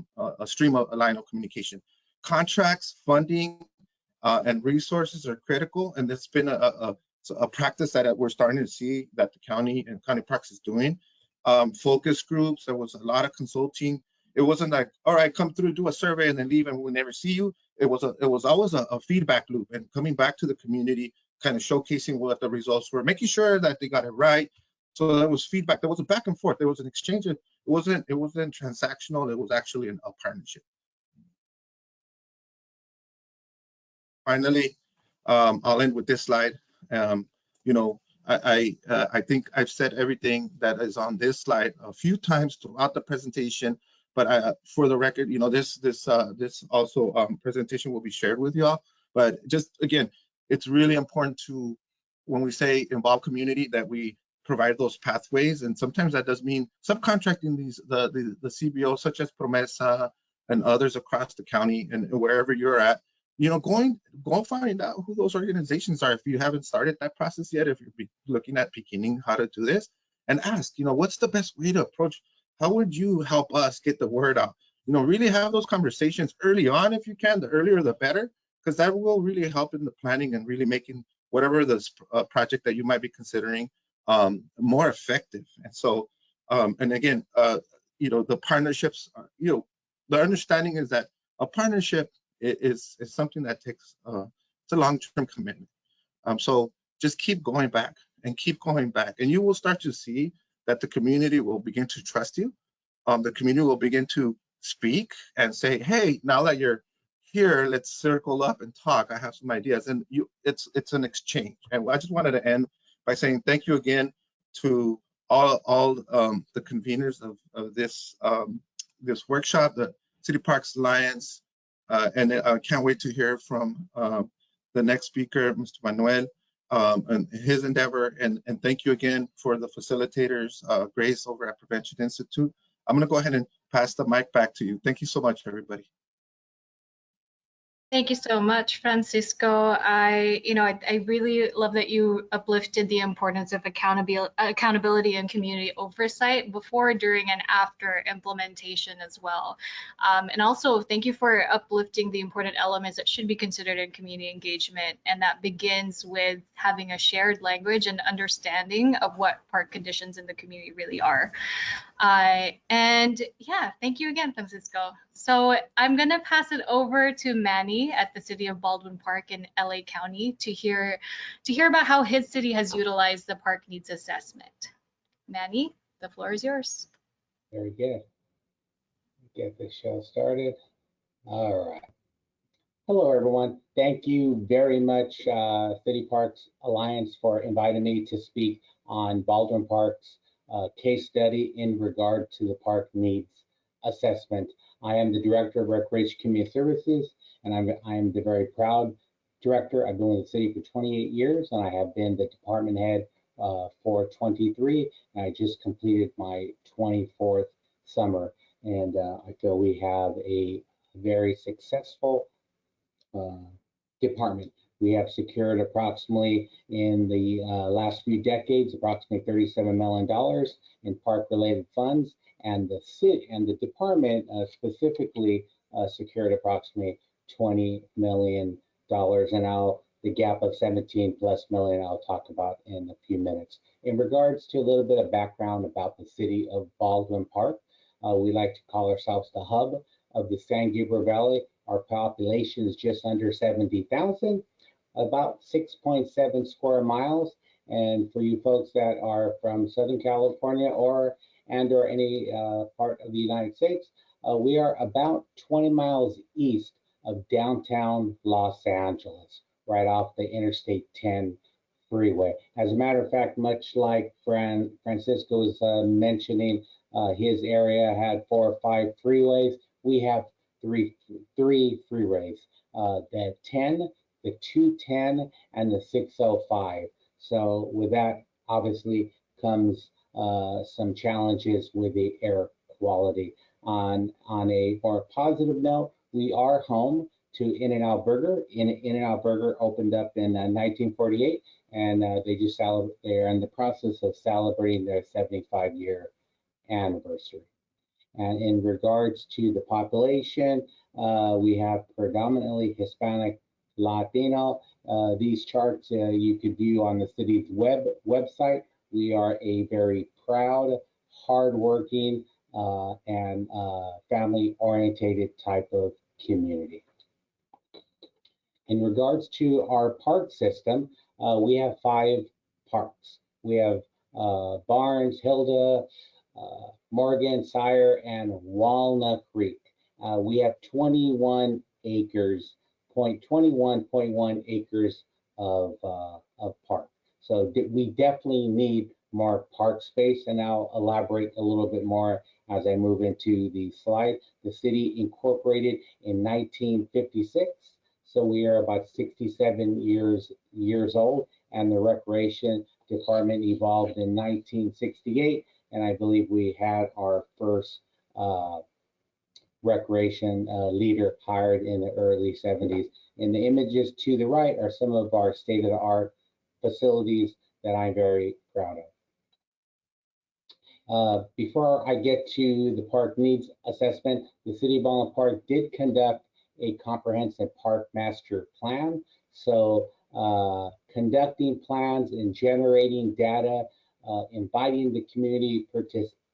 line of communication. Contracts, funding, and resources are critical, and it's been a practice that we're starting to see that the county and county practice is doing. Focus groups, there was a lot of consulting. It wasn't like, all right, come through, do a survey, and then leave, and we'll never see you. It was always a feedback loop, and coming back to the community, kind of showcasing what the results were, making sure that they got it right. So there was feedback. There was a back and forth. There was an exchange. It wasn't transactional. It was actually a partnership. Finally, I'll end with this slide. I think I've said everything that is on this slide a few times throughout the presentation, but for the record, this also presentation will be shared with y'all. But just again, it's really important to, when we say involve community, that we provide those pathways, and sometimes that does mean subcontracting the CBO, such as Promesa and others across the county and wherever you're at. Go find out who those organizations are if you haven't started that process yet, if you're looking at beginning how to do this, and ask, what's the best way to approach? How would you help us get the word out? Really have those conversations early on if you can. The earlier the better, because that will really help in the planning and really making whatever this project that you might be considering more effective. And so, and again, the partnerships, the understanding is that a partnership is something that takes it's a long-term commitment. So just keep going back and keep going back, and you will start to see that the community will begin to trust you. The community will begin to speak and say, hey, now that you're here, let's circle up and talk. I have some ideas, and it's an exchange. And I just wanted to end by saying thank you again to all the conveners of this this workshop, the City Parks Alliance, and I can't wait to hear from the next speaker, Mr. Manuel, and his endeavor. And thank you again for the facilitators, Grace over at Prevention Institute. I'm going to go ahead and pass the mic back to you. Thank you so much, everybody. Thank you so much, Francisco. I really love that you uplifted the importance of accountability and community oversight before, during, and after implementation as well. And also, thank you for uplifting the important elements that should be considered in community engagement, and that begins with having a shared language and understanding of what park conditions in the community really are. And yeah, thank you again, Francisco. So I'm going to pass it over to Manny at the City of Baldwin Park in LA County to hear about how his city has utilized the park needs assessment. Manny, the floor is yours. Very good. Get the show started. All right. Hello, everyone. Thank you very much, City Parks Alliance, for inviting me to speak on Baldwin Park's case study in regard to the park needs assessment. I am the Director of Recreation Community Services, and I am the very proud director. I've been with the city for 28 years, and I have been the department head for 23, and I just completed my 24th summer. And I feel we have a very successful department. We have secured approximately, in the last few decades, approximately $37 million in park-related funds, and the city and the department specifically secured approximately $20 million. And the gap of 17 plus million I'll talk about in a few minutes. In regards to a little bit of background about the city of Baldwin Park, we like to call ourselves the hub of the San Gabriel Valley. Our population is just under 70,000, about 6.7 square miles. And for you folks that are from Southern California or any part of the United States, we are about 20 miles east of downtown Los Angeles, right off the Interstate 10 freeway. As a matter of fact, much like Francisco was mentioning, his area had 4 or 5 freeways. We have three freeways, the 10, the 210, and the 605. So with that, obviously, comes some challenges with the air quality. On a more positive note, we are home to In-N-Out Burger. In-N-Out Burger opened up in 1948, and they're in the process of celebrating their 75-year anniversary. And in regards to the population, we have predominantly Hispanic, Latino. These charts you could view on the city's website. We are a very proud, hardworking, and family-oriented type of community. In regards to our park system, we have 5 parks. We have Barnes, Hilda, Morgan, Sire, and Walnut Creek. We have 21 acres, 21.1 acres of park. So we definitely need more park space, and I'll elaborate a little bit more as I move into the slide. The city incorporated in 1956, so we are about 67 years old, and the Recreation Department evolved in 1968. And I believe we had our first recreation leader hired in the early 70s. And the images to the right are some of our state-of-the-art facilities that I'm very proud of. Before I get to the park needs assessment, the City of Baldwin Park did conduct a comprehensive park master plan. So conducting plans and generating data, inviting the community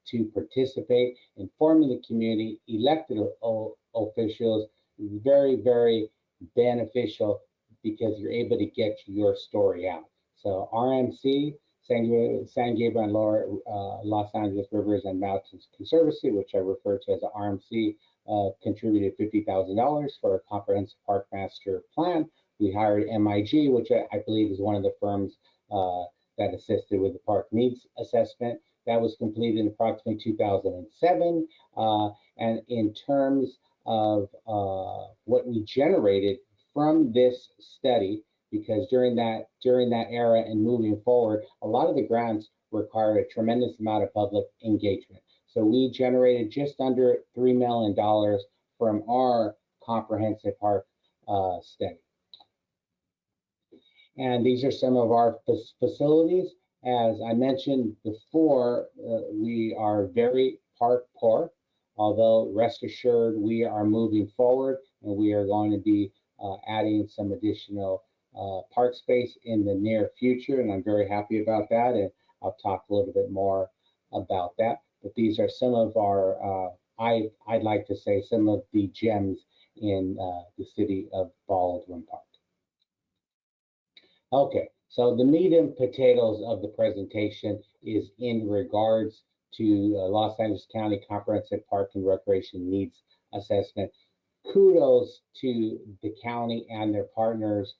to participate, informing the community, elected officials is very, very beneficial because you're able to get your story out. So RMC, San Gabriel and Lower Los Angeles Rivers and Mountains Conservancy, which I refer to as the RMC, contributed $50,000 for a comprehensive park master plan. We hired MIG, which I believe is one of the firms that assisted with the park needs assessment. That was completed in approximately 2007. And in terms of what we generated from this study, because during that era and moving forward, a lot of the grants required a tremendous amount of public engagement. So we generated just under $3 million from our comprehensive park study. And these are some of our facilities. As I mentioned before, we are very park poor, although rest assured we are moving forward and we are going to be adding some additional park space in the near future, and I'm very happy about that, and I'll talk a little bit more about that. But these are some of our, I'd like to say, some of the gems in the city of Baldwin Park. Okay, so the meat and potatoes of the presentation is in regards to Los Angeles County Comprehensive Park and Recreation Needs Assessment. Kudos to the county and their partners.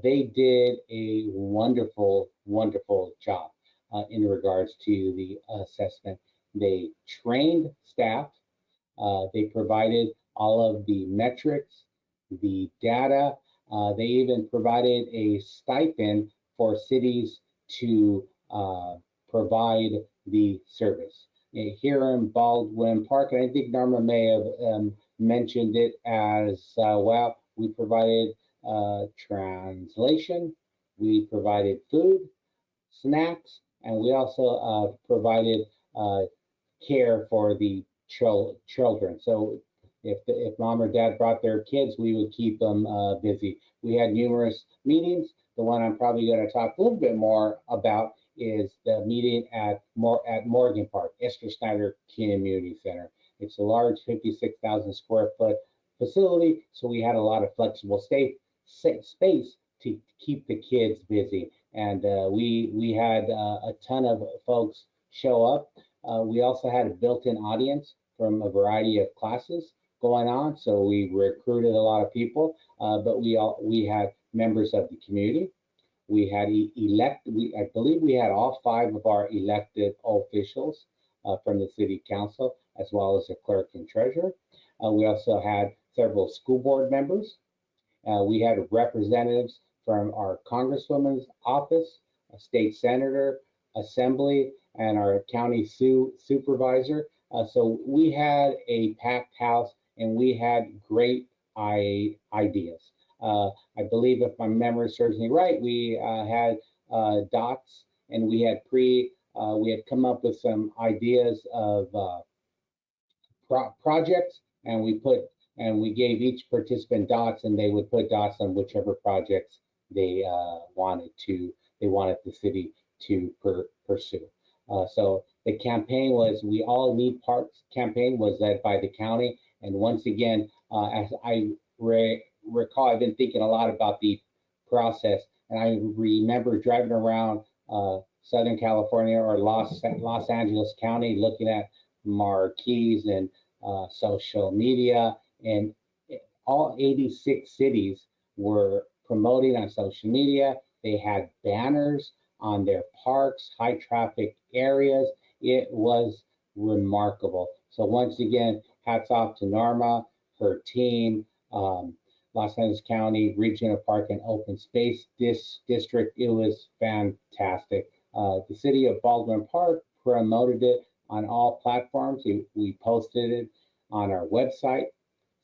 They did a wonderful, wonderful job in regards to the assessment. They trained staff. They provided all of the metrics, the data. They even provided a stipend for cities to provide the service. Here in Baldwin Park, and I think Norma may have mentioned it as well, we provided translation, we provided food, snacks, and we also provided care for the children. So if mom or dad brought their kids, we would keep them busy. We had numerous meetings. The one I'm probably going to talk a little bit more about is the meeting at Morgan Park, Esther Snyder Community Center. It's a large 56,000 square foot facility, so we had a lot of flexible space to keep the kids busy. And we had a ton of folks show up. We also had a built-in audience from a variety of classes going on, so we recruited a lot of people, but we had members of the community. We had I believe we had all 5 of our elected officials from the city council, as well as the clerk and treasurer. We also had several school board members. We had representatives from our congresswoman's office, a state senator, assembly, and our county supervisor. So we had a packed house and we had great ideas. I believe, if my memory serves me right, we had dots, and we had come up with some ideas of projects, and we gave each participant dots, and they would put dots on whichever projects they wanted the city to pursue. So the campaign was We All Need Parks campaign was led by the county. And once again, as I recall, I've been thinking a lot about the process. And I remember driving around Southern California or Los Angeles County looking at marquees and social media. And all 86 cities were promoting on social media. They had banners on their parks, high traffic areas. It was remarkable. So once again, hats off to Norma, her team, Los Angeles County Regional Park and Open Space District. It was fantastic. The city of Baldwin Park promoted it on all platforms. We posted it on our website,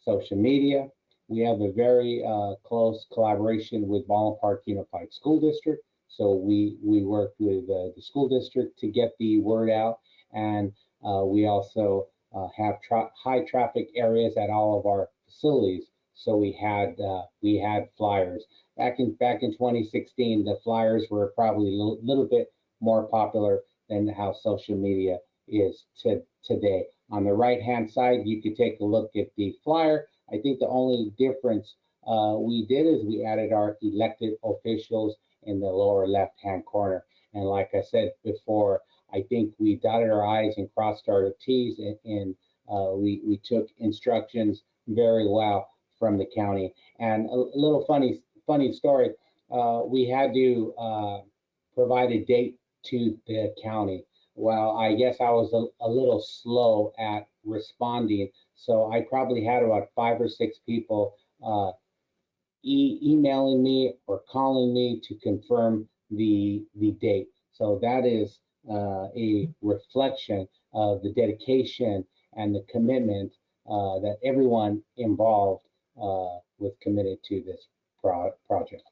social media. We have a very close collaboration with Baldwin Park Unified School District. So we worked with the school district to get the word out, and we also have high traffic areas at all of our facilities. So we had flyers. Back in 2016, the flyers were probably a little bit more popular than how social media is today. On the right-hand side, you could take a look at the flyer. I think the only difference we did is we added our elected officials in the lower left-hand corner. And like I said before, I think we dotted our I's and crossed our T's, and we took instructions very well from the county. And a little funny story, we had to provide a date to the county. Well, I guess I was a little slow at responding, so I probably had about 5 or 6 people emailing me or calling me to confirm the date. So that is a reflection of the dedication and the commitment that everyone involved was committed to this project.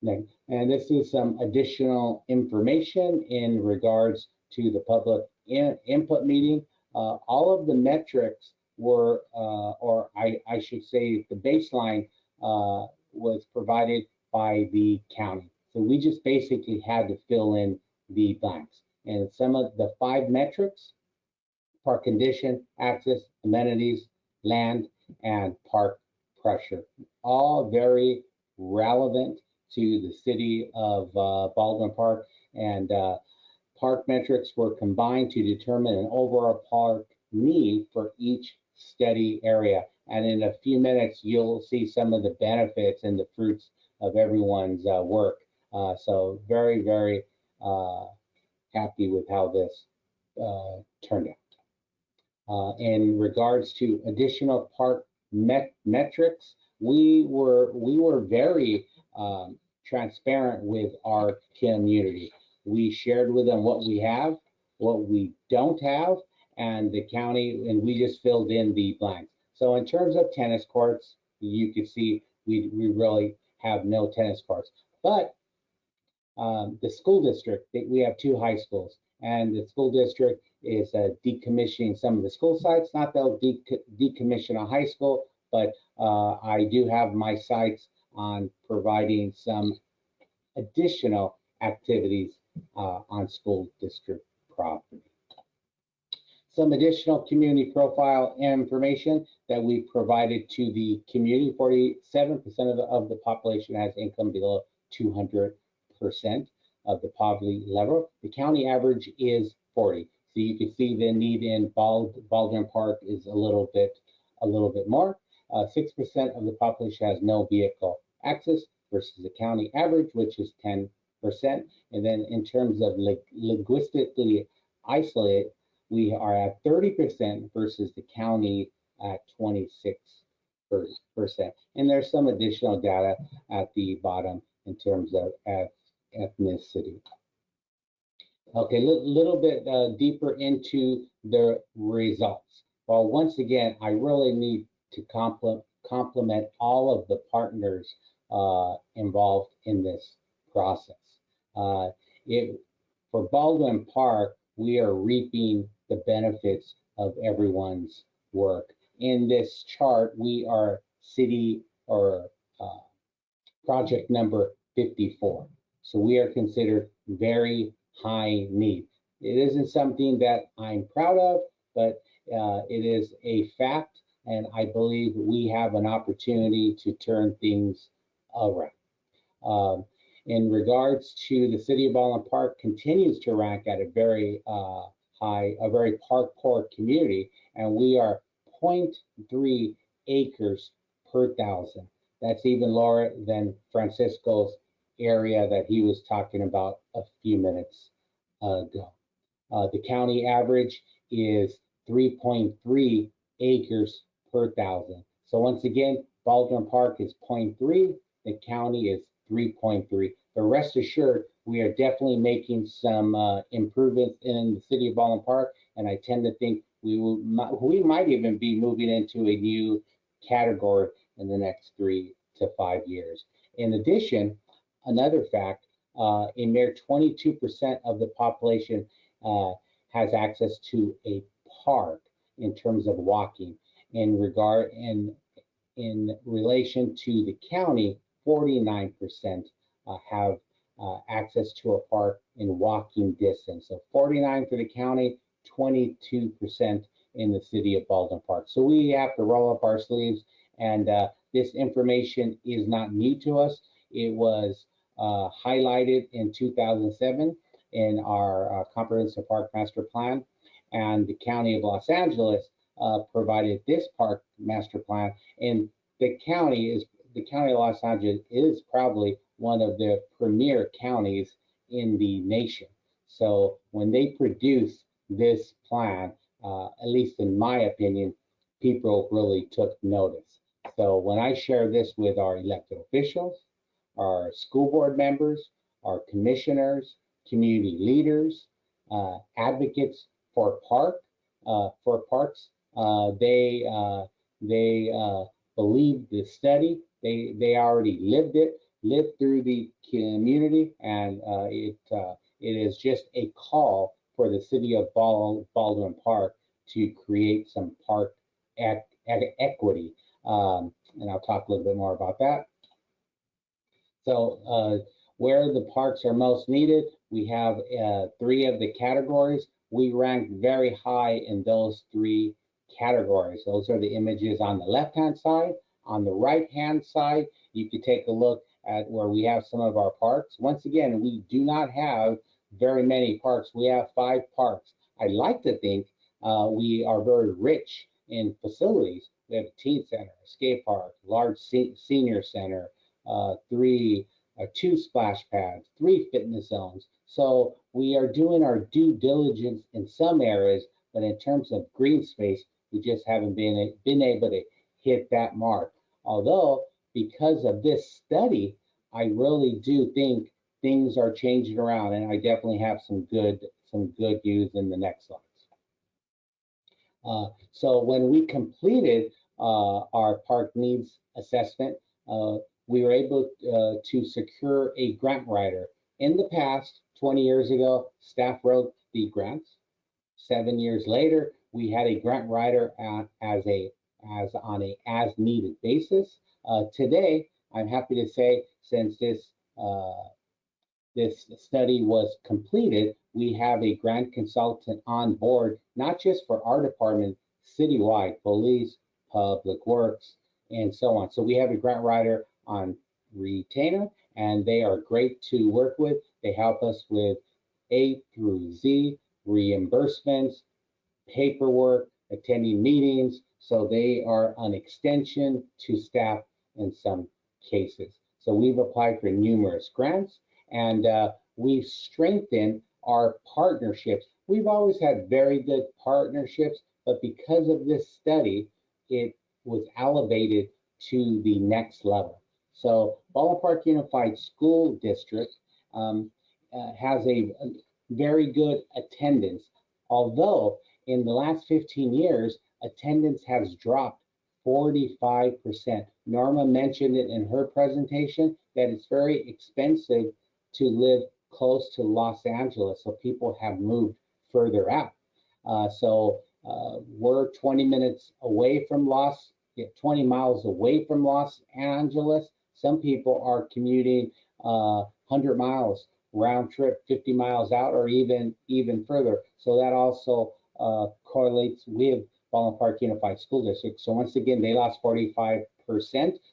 And this is some additional information in regards to the public input meeting. All of the metrics were, or I should say the baseline was provided by the county. So we just basically had to fill in the blanks. And some of the 5 metrics: park condition, access, amenities, land, and park pressure, all very relevant to the city of Baldwin Park. And park metrics were combined to determine an overall park need for each study area. And in a few minutes, you'll see some of the benefits and the fruits of everyone's work. So very, very happy with how this turned out. In regards to additional park metrics, we were very transparent with our community. We shared with them what we have, what we don't have, and the county, and we just filled in the blanks. So in terms of tennis courts, you can see we really have no tennis courts. But the school district, we have 2 high schools, and the school district is decommissioning some of the school sites. Not they'll decommission a high school, but I do have my sights on providing some additional activities on school district property. Some additional community profile information that we provided to the community: 47% of the population has income below 200% of the poverty level. The county average is 40. So you can see the need in Baldwin Park is a little bit more. 6% of the population has no vehicle access versus the county average, which is 10%. And then in terms of linguistically isolated, we are at 30% versus the county at 26%. And there's some additional data at the bottom in terms of ethnicity. Okay, little bit deeper into the results. Well, once again, I really need to compliment all of the partners involved in this process. For Baldwin Park, we are reaping the benefits of everyone's work. In this chart, we are city or project number 54. So we are considered very high need. It isn't something that I'm proud of, but it is a fact, and I believe we have an opportunity to turn things around. In regards to the city of Baldwin Park, continues to rank at a very a very park poor community, and we are 0.3 acres per thousand. That's even lower than Francisco's area that he was talking about a few minutes ago. The county average is 3.3 acres per thousand. So once again, Baldwin Park is 0.3, the county is 3.3. But rest assured, we are definitely making some improvements in the city of Baldwin Park, and I tend to think we might even be moving into a new category in the next 3 to 5 years. In addition, another fact, in there, 22% of the population has access to a park in terms of walking. In relation to the county, 49% have access to a park in walking distance. So 49 for the county, 22% in the city of Baldwin Park. So we have to roll up our sleeves, and this information is not new to us. It was highlighted in 2007 in our comprehensive park master plan, and the county of Los Angeles provided this park master plan. And the county of Los Angeles is probably one of the premier counties in the nation. So when they produce this plan, at least in my opinion, people really took notice. So when I share this with our elected officials, our school board members, our commissioners, community leaders, advocates for parks, they believed the study. They already lived through the community, and it is just a call for the city of Baldwin Park to create some park equity. And I'll talk a little bit more about that. So where the parks are most needed, we have 3 of the categories. We rank very high in those 3 categories. Those are the images on the left-hand side. On the right-hand side, you could take a look at where we have some of our parks. Once again, we do not have very many parks. We have 5 parks. I like to think we are very rich in facilities. We have a teen center, a skate park, large senior center, 2 splash pads, 3 fitness zones. So we are doing our due diligence in some areas, but in terms of green space, we just haven't been able to hit that mark. Although, because of this study, I really do think things are changing around, and I definitely have some good news in the next slides. So when we completed our park needs assessment, we were able to secure a grant writer. In the past, 20 years ago, staff wrote the grants. 7 years later, we had a grant writer on a as needed basis. Today, I'm happy to say, since this study was completed, we have a grant consultant on board, not just for our department, citywide, police, public works, and so on. So we have a grant writer on retainer, and they are great to work with. They help us with A through Z, reimbursements, paperwork, attending meetings. So they are an extension to staff in some cases. So we've applied for numerous grants, and we've strengthened our partnerships. We've always had very good partnerships, but because of this study, it was elevated to the next level. So Baldwin Park Unified School District has a very good attendance, although in the last 15 years, attendance has dropped 45%. Norma mentioned it in her presentation that it's very expensive to live close to Los Angeles, so people have moved further out. We're 20 minutes away from 20 miles away from Los Angeles. Some people are commuting 100 miles round trip, 50 miles out, or even further. So that also correlates with Baldwin Park Unified School District. So once again, they lost 45%.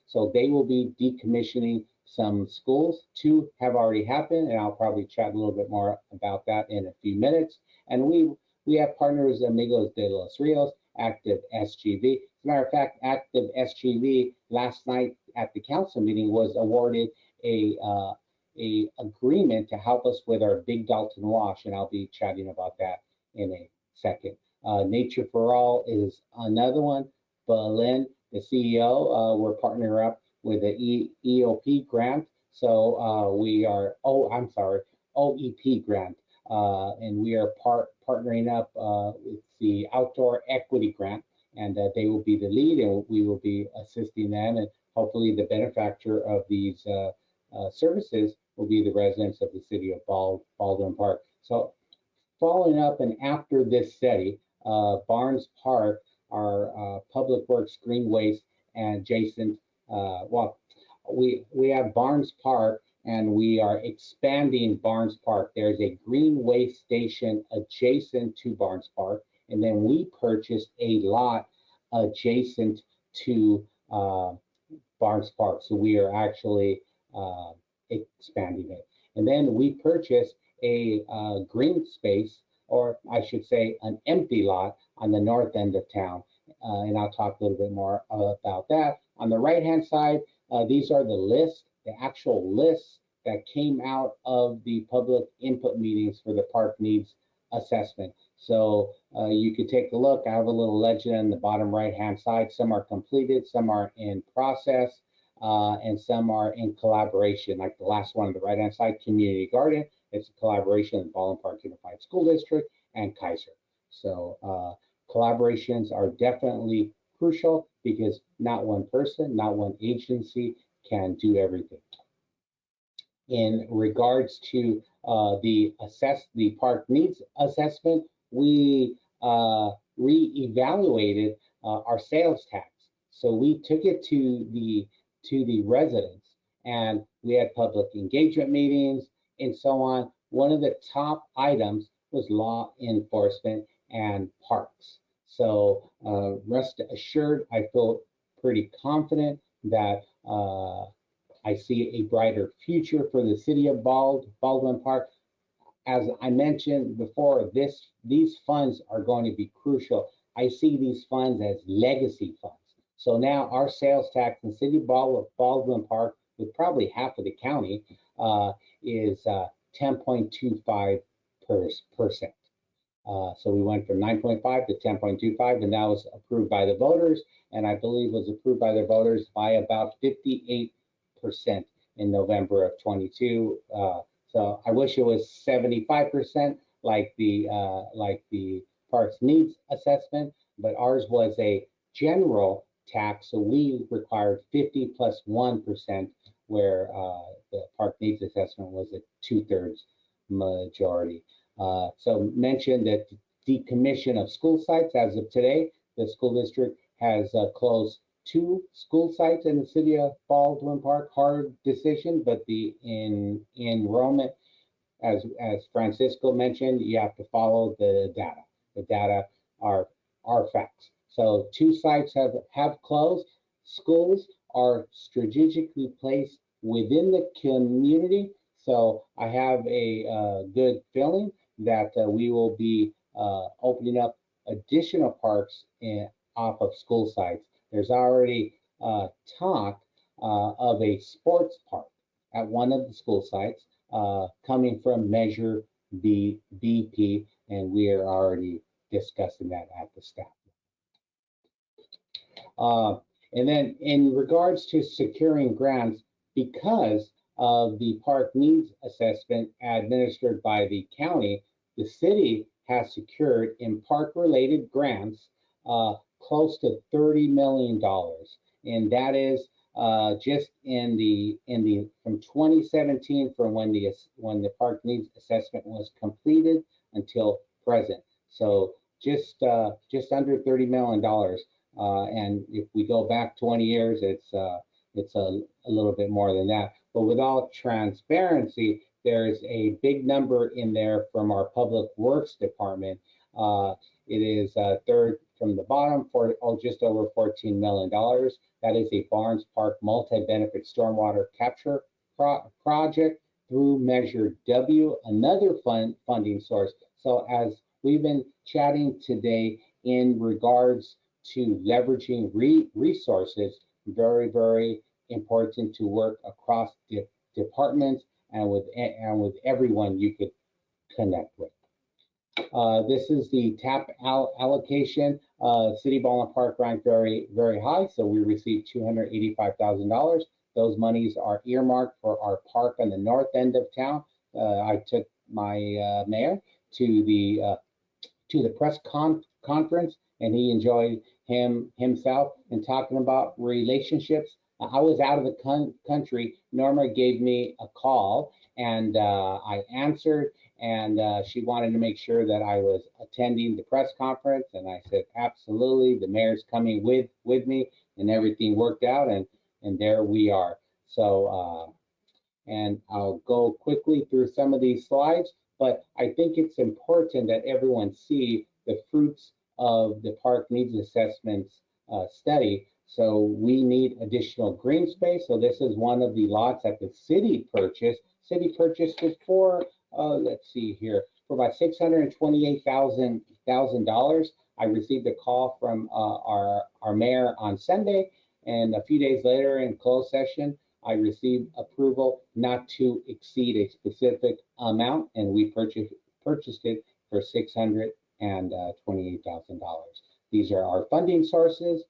So they will be decommissioning some schools. 2 have already happened, and I'll probably chat a little bit more about that in a few minutes. And we have partners, Amigos de los Rios, Active SGV. As a matter of fact, Active SGV last night at the council meeting was awarded a agreement to help us with our Big Dalton Wash, and I'll be chatting about that in a second. Nature for All is another one. Berlin, the CEO, we're partnering up with the EOP grant. So we are, OEP grant. And we are partnering up with the Outdoor Equity Grant, and they will be the lead, and we will be assisting them, and hopefully the benefactor of these services will be the residents of the city of Baldwin Park. So following up and after this study, Barnes Park, our public works green waste and adjacent, we have Barnes Park, and we are expanding Barnes Park. There's a green waste station adjacent to Barnes Park, and then we purchased a lot adjacent to Barnes Park. So we are actually expanding it. And then we purchased a green space, or I should say an empty lot on the north end of town. And I'll talk a little bit more about that. On the right-hand side, these are the actual lists that came out of the public input meetings for the park needs assessment. So you could take a look. I have a little legend on the bottom right-hand side. Some are completed, some are in process, and some are in collaboration. Like the last one on the right-hand side, Community Garden. It's a collaboration with Baldwin Park Unified School District and Kaiser. So collaborations are definitely crucial. because not one person, not one agency can do everything. In regards to the park needs assessment, we reevaluated our sales tax. So we took it to the residents, and we had public engagement meetings and so on. One of the top items was law enforcement and parks. So rest assured, I feel pretty confident that I see a brighter future for the city of Baldwin Park. As I mentioned before, these funds are going to be crucial. I see these funds as legacy funds. So now our sales tax in City of Baldwin Park, with probably half of the county, is 10.25%. So we went from 9.5 to 10.25, and that was approved by the voters, and I believe was approved by the voters by about 58% in November of 22. So I wish it was 75% like the Parks Needs Assessment, but ours was a general tax, so we required 50 plus 1%, where the Park Needs Assessment was a 2/3 majority. So mentioned that decommission of school sites. As of today, the school district has closed 2 school sites in the city of Baldwin Park. Hard decision, but the enrollment, as Francisco mentioned, you have to follow the data. The data are facts. So 2 sites have closed. Schools are strategically placed within the community. So I have a good feeling that we will be opening up additional parks off of school sites. There's already talk of a sports park at one of the school sites coming from Measure BP, and we are already discussing that at the staff. And then in regards to securing grants, because of the park needs assessment administered by the county, the city has secured in park-related grants close to $30 million, and that is just in the from 2017, from when the park needs assessment was completed until present. So just under $30 million, and if we go back 20 years, it's a little bit more than that. But with all transparency, there's a big number in there from our Public Works Department. It is third from the bottom for just over $14 million. That is a Barnes Park multi-benefit stormwater capture project through Measure W, another funding source. So as we've been chatting today in regards to leveraging resources, very, very important to work across departments and with everyone you could connect with. This is the TAP allocation. City Baldwin Park ranked very, very high, so we received $285,000. Those monies are earmarked for our park on the north end of town. I took my mayor to the press conference, and he enjoyed himself in talking about relationships. I was out of the country. Norma gave me a call, and I answered, and she wanted to make sure that I was attending the press conference, and I said, absolutely, the mayor's coming with me, and everything worked out, and there we are. So, and I'll go quickly through some of these slides, but I think it's important that everyone see the fruits of the Park Needs Assessments study. So we need additional green space. So this is one of the lots that the city purchased. City purchased it for, let's see here, for about $628,000. I received a call from our mayor on Sunday, and a few days later in closed session, I received approval not to exceed a specific amount, and we purchased it for $628,000. These are our funding sources.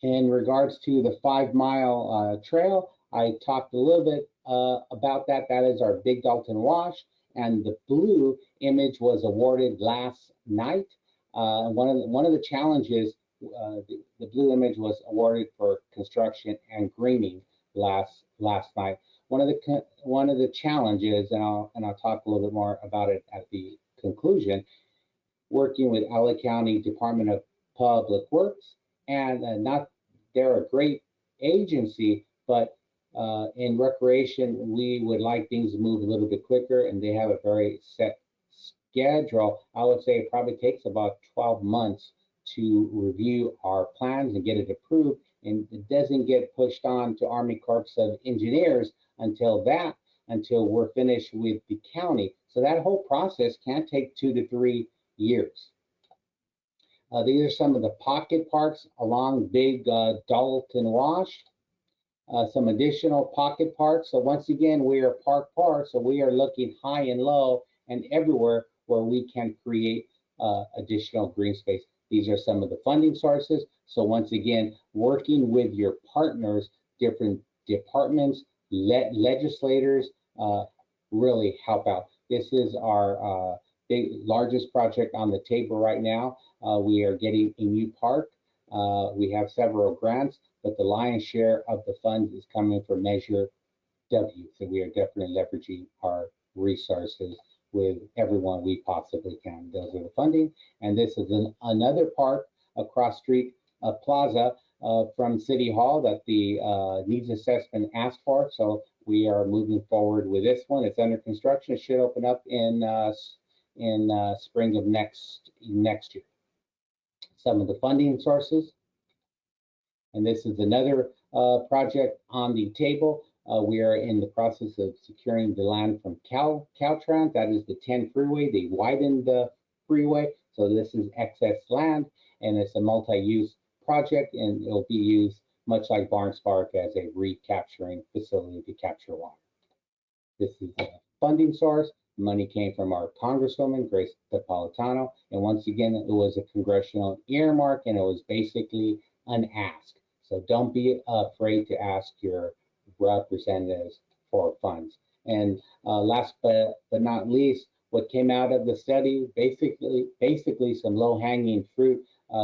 In regards to the 5-mile trail, I talked a little bit about that. That is our Big Dalton Wash, and the blue image was awarded last night. One of the challenges the blue image was awarded for construction and greening last night. One of the challenges, and I'll talk a little bit more about it at the conclusion, working with LA County Department of Public Works, and they're a great agency, but in recreation, we would like things to move a little bit quicker, and they have a very set schedule. I would say it probably takes about 12 months to review our plans and get it approved, and it doesn't get pushed on to Army Corps of Engineers until we're finished with the county. So that whole process can take 2 to 3 years. These are some of the pocket parks along Big Dalton Wash. Some additional pocket parks. So once again, we are park, so we are looking high and low and everywhere where we can create additional green space. These are some of the funding sources. So once again, working with your partners, different departments, legislators, really help out. This is our largest project on the table right now. We are getting a new park. We have several grants, but the lion's share of the funds is coming from Measure W. So we are definitely leveraging our resources with everyone we possibly can. Those are the funding. And this is another park across street plaza from City Hall that the needs assessment asked for. So we are moving forward with this one. It's under construction. It should open up in spring of next year. Some of the funding sources. And this is another project on the table. We are in the process of securing the land from Caltrans. That is the 10 freeway. They widened the freeway. So this is excess land, and it's a multi-use project, and it'll be used much like Barnes Park as a recapturing facility to capture water. This is a funding source. Money came from our Congresswoman, Grace Napolitano. And once again, it was a congressional earmark, and it was basically an ask. So don't be afraid to ask your representatives for funds. And last but not least, what came out of the study, basically some low-hanging fruit.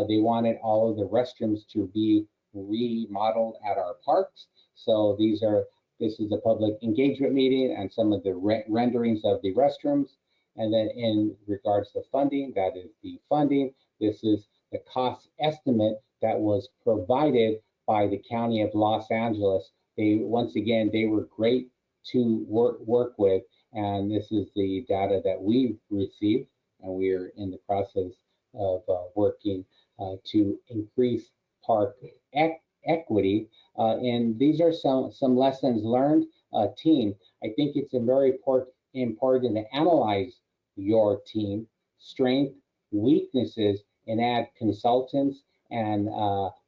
They wanted all of the restrooms to be remodeled at our parks. So this is a public engagement meeting and some of the renderings of the restrooms. And then in regards to funding, that is the funding. This is the cost estimate that was provided by the County of Los Angeles. Once again, they were great to work with. And this is the data that we've received. And we're in the process of working to increase park equity. And these are some lessons learned. Team, I think it's very important to analyze your team, strength, weaknesses, and add consultants and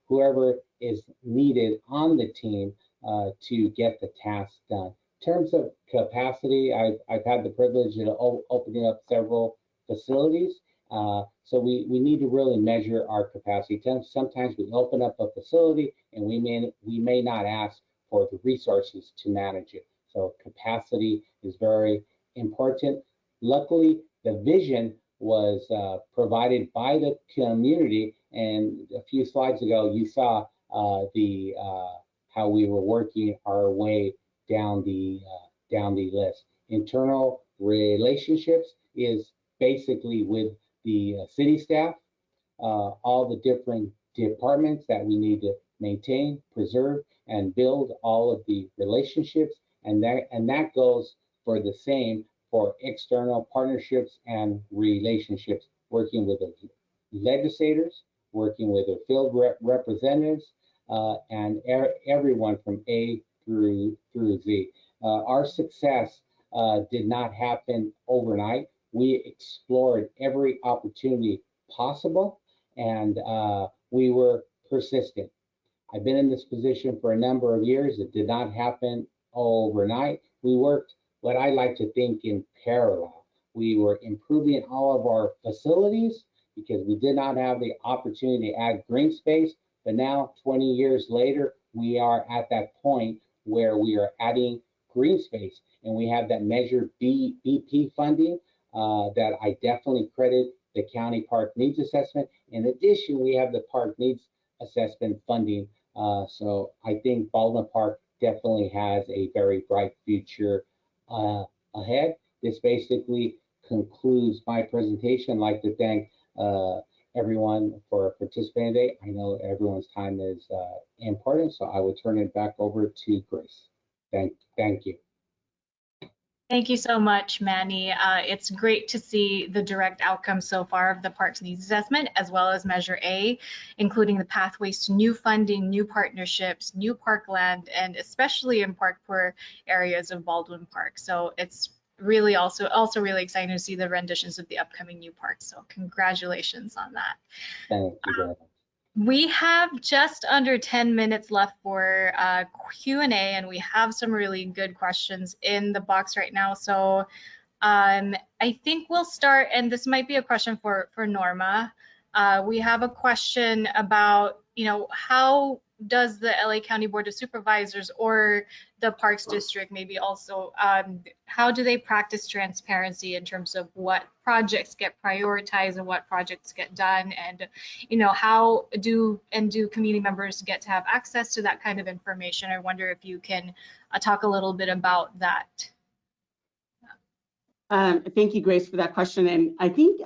whoever is needed on the team to get the task done. In terms of capacity, I've had the privilege of opening up several facilities. So we need to really measure our capacity. Sometimes we open up a facility and we may not ask for the resources to manage it. So capacity is very important. Luckily, the vision was provided by the community. And a few slides ago, you saw how we were working our way down the list. Internal relationships is basically with the city staff, all the different departments that we need to maintain, preserve, and build all of the relationships. And that goes for the same for external partnerships and relationships, working with the legislators, working with their field representatives, and everyone from A through Z. Our success did not happen overnight. We explored every opportunity possible, and we were persistent. I've been in this position for a number of years. It did not happen overnight. We worked what I like to think in parallel. We were improving all of our facilities because we did not have the opportunity to add green space. But now, 20 years later, we are at that point where we are adding green space, and we have that Measure BP funding that I definitely credit the county park needs assessment. In addition, we have the park needs assessment funding. So I think Baldwin Park definitely has a very bright future ahead. This basically concludes my presentation. I'd like to thank everyone for participating today. I know everyone's time is important, so I will turn it back over to Grace. Thank you. Thank you so much, Manny. It's great to see the direct outcomes so far of the Parks Needs Assessment, as well as Measure A, including the pathways to new funding, new partnerships, new parkland, and especially in park poor areas of Baldwin Park. So it's really also really exciting to see the renditions of the upcoming new parks. So congratulations on that. Thank you very much. We have just under 10 minutes left for Q&A, and we have some really good questions in the box right now. So I think we'll start, and this might be a question for Norma. We have a question about, how does the LA County Board of Supervisors or the Parks District maybe also, how do they practice transparency in terms of what projects get prioritized and what projects get done, and how do community members get to have access to that kind of information? I wonder if you can talk a little bit about that. Thank you, Grace, for that question. And I think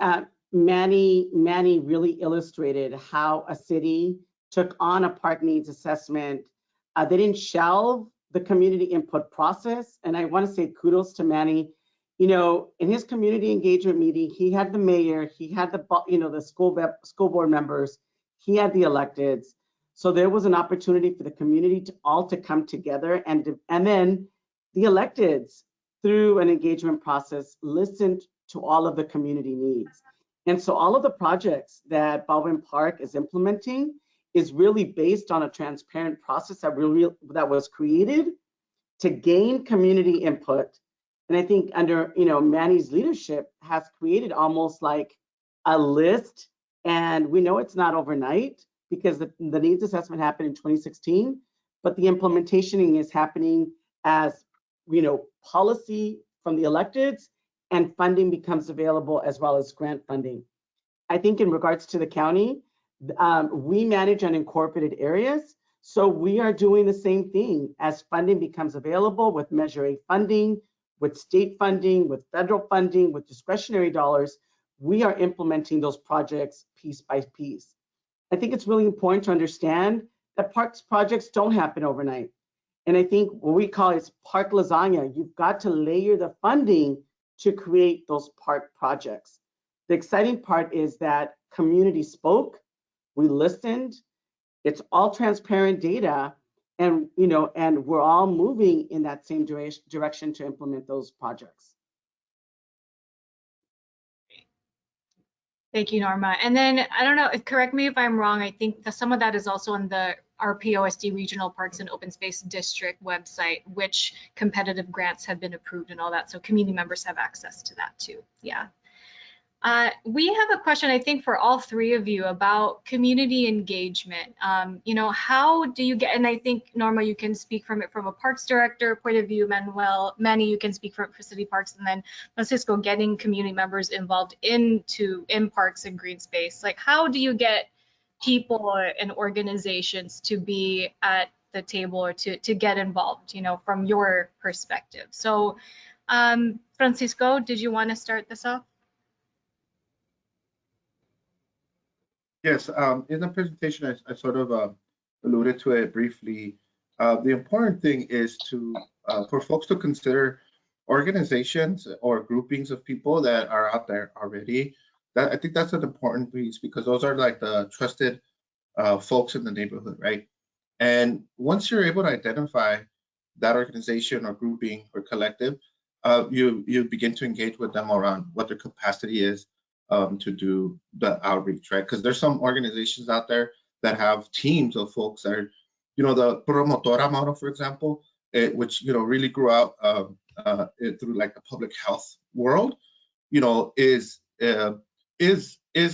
Manny really illustrated how a city took on a park needs assessment. They didn't shelve the community input process. And I want to say kudos to Manny. In his community engagement meeting, he had the mayor, he had the school board members, he had the electeds. So there was an opportunity for the community to come together, and then the electeds, through an engagement process, listened to all of the community needs. And so all of the projects that Baldwin Park is implementing is really based on a transparent process that was created to gain community input. And I think under Manny's leadership has created almost like a list, and we know it's not overnight because the needs assessment happened in 2016, but the implementation is happening as policy from the electeds, and funding becomes available, as well as grant funding. I think in regards to the county, we manage unincorporated areas, so we are doing the same thing as funding becomes available with Measure A funding, with state funding, with federal funding, with discretionary dollars. We are implementing those projects piece by piece. I think it's really important to understand that parks projects don't happen overnight. And I think what we call is park lasagna. You've got to layer the funding to create those park projects. The exciting part is that community spoke, we listened, it's all transparent data, and we're all moving in that same direction to implement those projects. Thank you, Norma. And then, I don't know, correct me if I'm wrong, I think that some of that is also on our POSD Regional Parks and Open Space District website, which competitive grants have been approved and all that. So community members have access to that too. Yeah. We have a question, I think, for all three of you about community engagement. How do you get, and I think, Norma, you can speak from a parks director point of view, Manny, you can speak for city parks, and then Francisco, getting community members involved in parks and green space. Like, how do you get people and organizations to be at the table or to get involved, from your perspective? So, Francisco, did you want to start this off? Yes, in the presentation, I sort of alluded to it briefly. The important thing is for folks to consider organizations or groupings of people that are out there already. I think that's an important piece, because those are like the trusted folks in the neighborhood, right? And once you're able to identify that organization or grouping or collective, you begin to engage with them around what their capacity is to do the outreach, right? Because there's some organizations out there that have teams of folks that are, the Promotora model, for example, which really grew out through like the public health world, is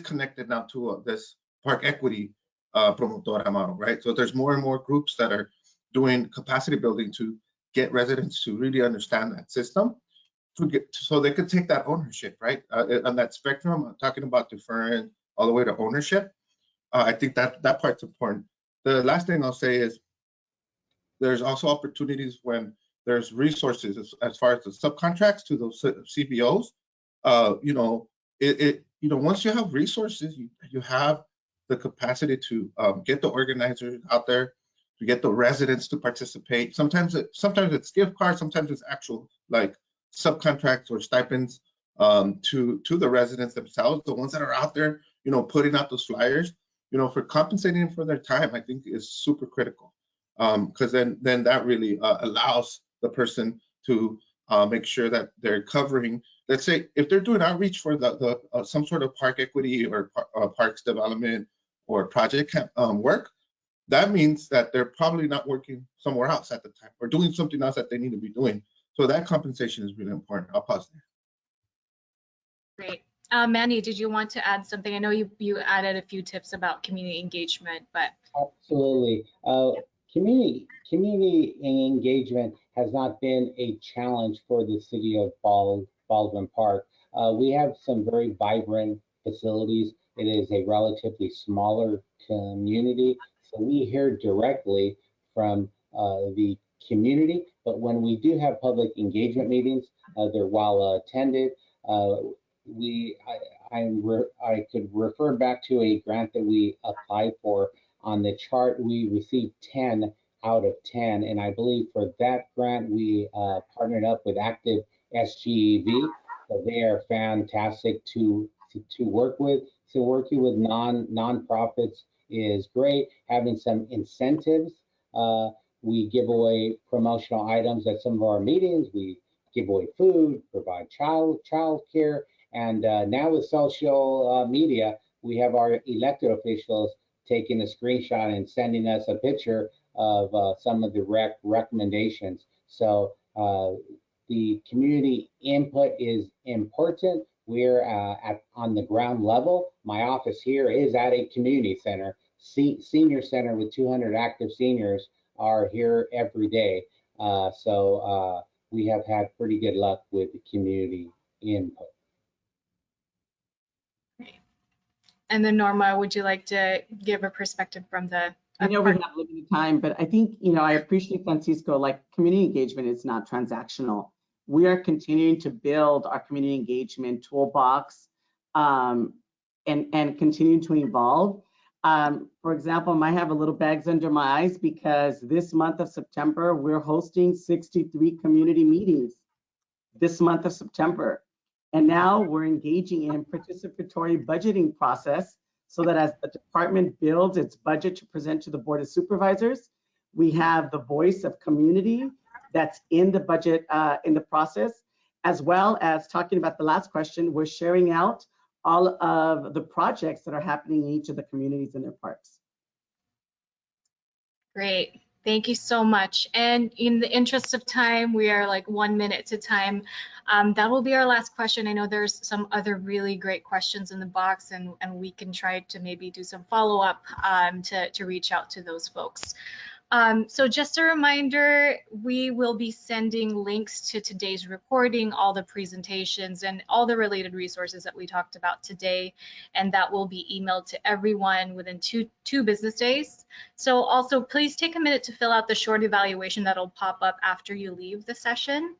connected now to this park equity Promotora model, right? So there's more and more groups that are doing capacity building to get residents to really understand that system so they could take that ownership, right? On that spectrum, I'm talking about deferring all the way to ownership. I think that part's important. The last thing I'll say is there's also opportunities when there's resources as far as the subcontracts to those CBOs. Once you have resources, you have the capacity to get the organizers out there, to get the residents to participate. Sometimes it's gift cards, sometimes it's actual like subcontracts or stipends to the residents themselves, the ones that are out there, putting out those flyers, for compensating for their time. I think is super critical, because then that really allows the person to make sure that they're covering. Let's say if they're doing outreach for the some sort of park equity or parks development or project work, that means that they're probably not working somewhere else at the time or doing something else that they need to be doing. So that compensation is really important. I'll pause there. Great. Manny, did you want to add something? I know you added a few tips about community engagement, but. Absolutely. Community engagement has not been a challenge for the city of Baldwin Park. We have some very vibrant facilities. It is a relatively smaller community, so we hear directly from the community. But when we do have public engagement meetings, they're well attended. I could refer back to a grant that we applied for. On the chart, we received 10 out of 10, and I believe for that grant we partnered up with Active SGEV. So they are fantastic to work with. So working with nonprofits is great. Having some incentives. We give away promotional items at some of our meetings. We give away food, provide child care, and now with social media, we have our elected officials taking a screenshot and sending us a picture of some of the recommendations. So the community input is important. We're on the ground level. My office here is at a community center, senior center with 200 active seniors are here every day. So we have had pretty good luck with the community input. And then Norma, would you like to give a perspective from the? I know we have limited time, but I think, I appreciate Francisco, like community engagement is not transactional. We are continuing to build our community engagement toolbox and continue to evolve. For example, I have a little bags under my eyes because this month of September, we're hosting 63 community meetings this month of September. And now we're engaging in participatory budgeting process so that as the department builds its budget to present to the Board of Supervisors, we have the voice of community that's in the budget, in the process, as well as talking about the last question, we're sharing out all of the projects that are happening in each of the communities in their parks. Great. Thank you so much. And in the interest of time, we are like 1 minute to time. That will be our last question. I know there's some other really great questions in the box, and we can try to maybe do some follow-up to reach out to those folks. So just a reminder, we will be sending links to today's recording, all the presentations, and all the related resources that we talked about today, and that will be emailed to everyone within two business days. So also, please take a minute to fill out the short evaluation that'll pop up after you leave the session.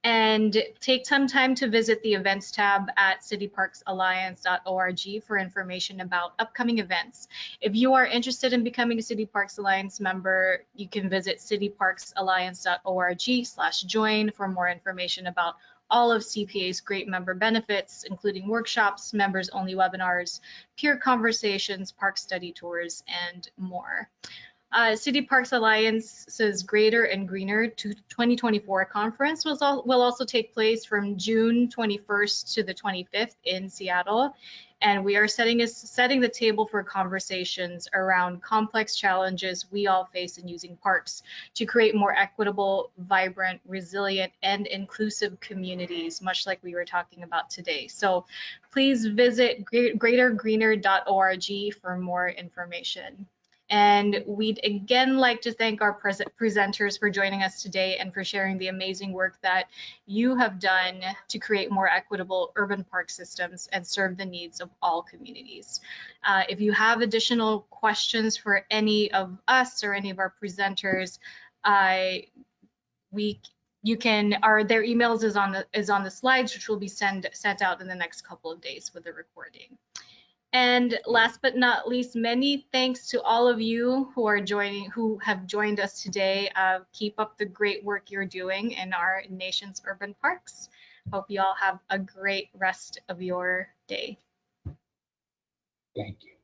And take some time to visit the events tab at cityparksalliance.org for information about upcoming events. If you are interested in becoming a City Parks Alliance member, you can visit cityparksalliance.org/join for more information about all of CPA's great member benefits, including workshops, members-only webinars, peer conversations, park study tours, and more. City Parks Alliance's Greater and Greener 2024 conference will also take place from June 21st to the 25th in Seattle, and we are setting the table for conversations around complex challenges we all face in using parks to create more equitable, vibrant, resilient, and inclusive communities, much like we were talking about today. So please visit greatergreener.org for more information. And we'd again like to thank our presenters for joining us today and for sharing the amazing work that you have done to create more equitable urban park systems and serve the needs of all communities. If you have additional questions for any of us or any of our presenters, their emails is on the slides, which will be sent out in the next couple of days with the recording. And last but not least, many thanks to all of you who have joined us today. Keep up the great work you're doing in our nation's urban parks. Hope you all have a great rest of your day. Thank you.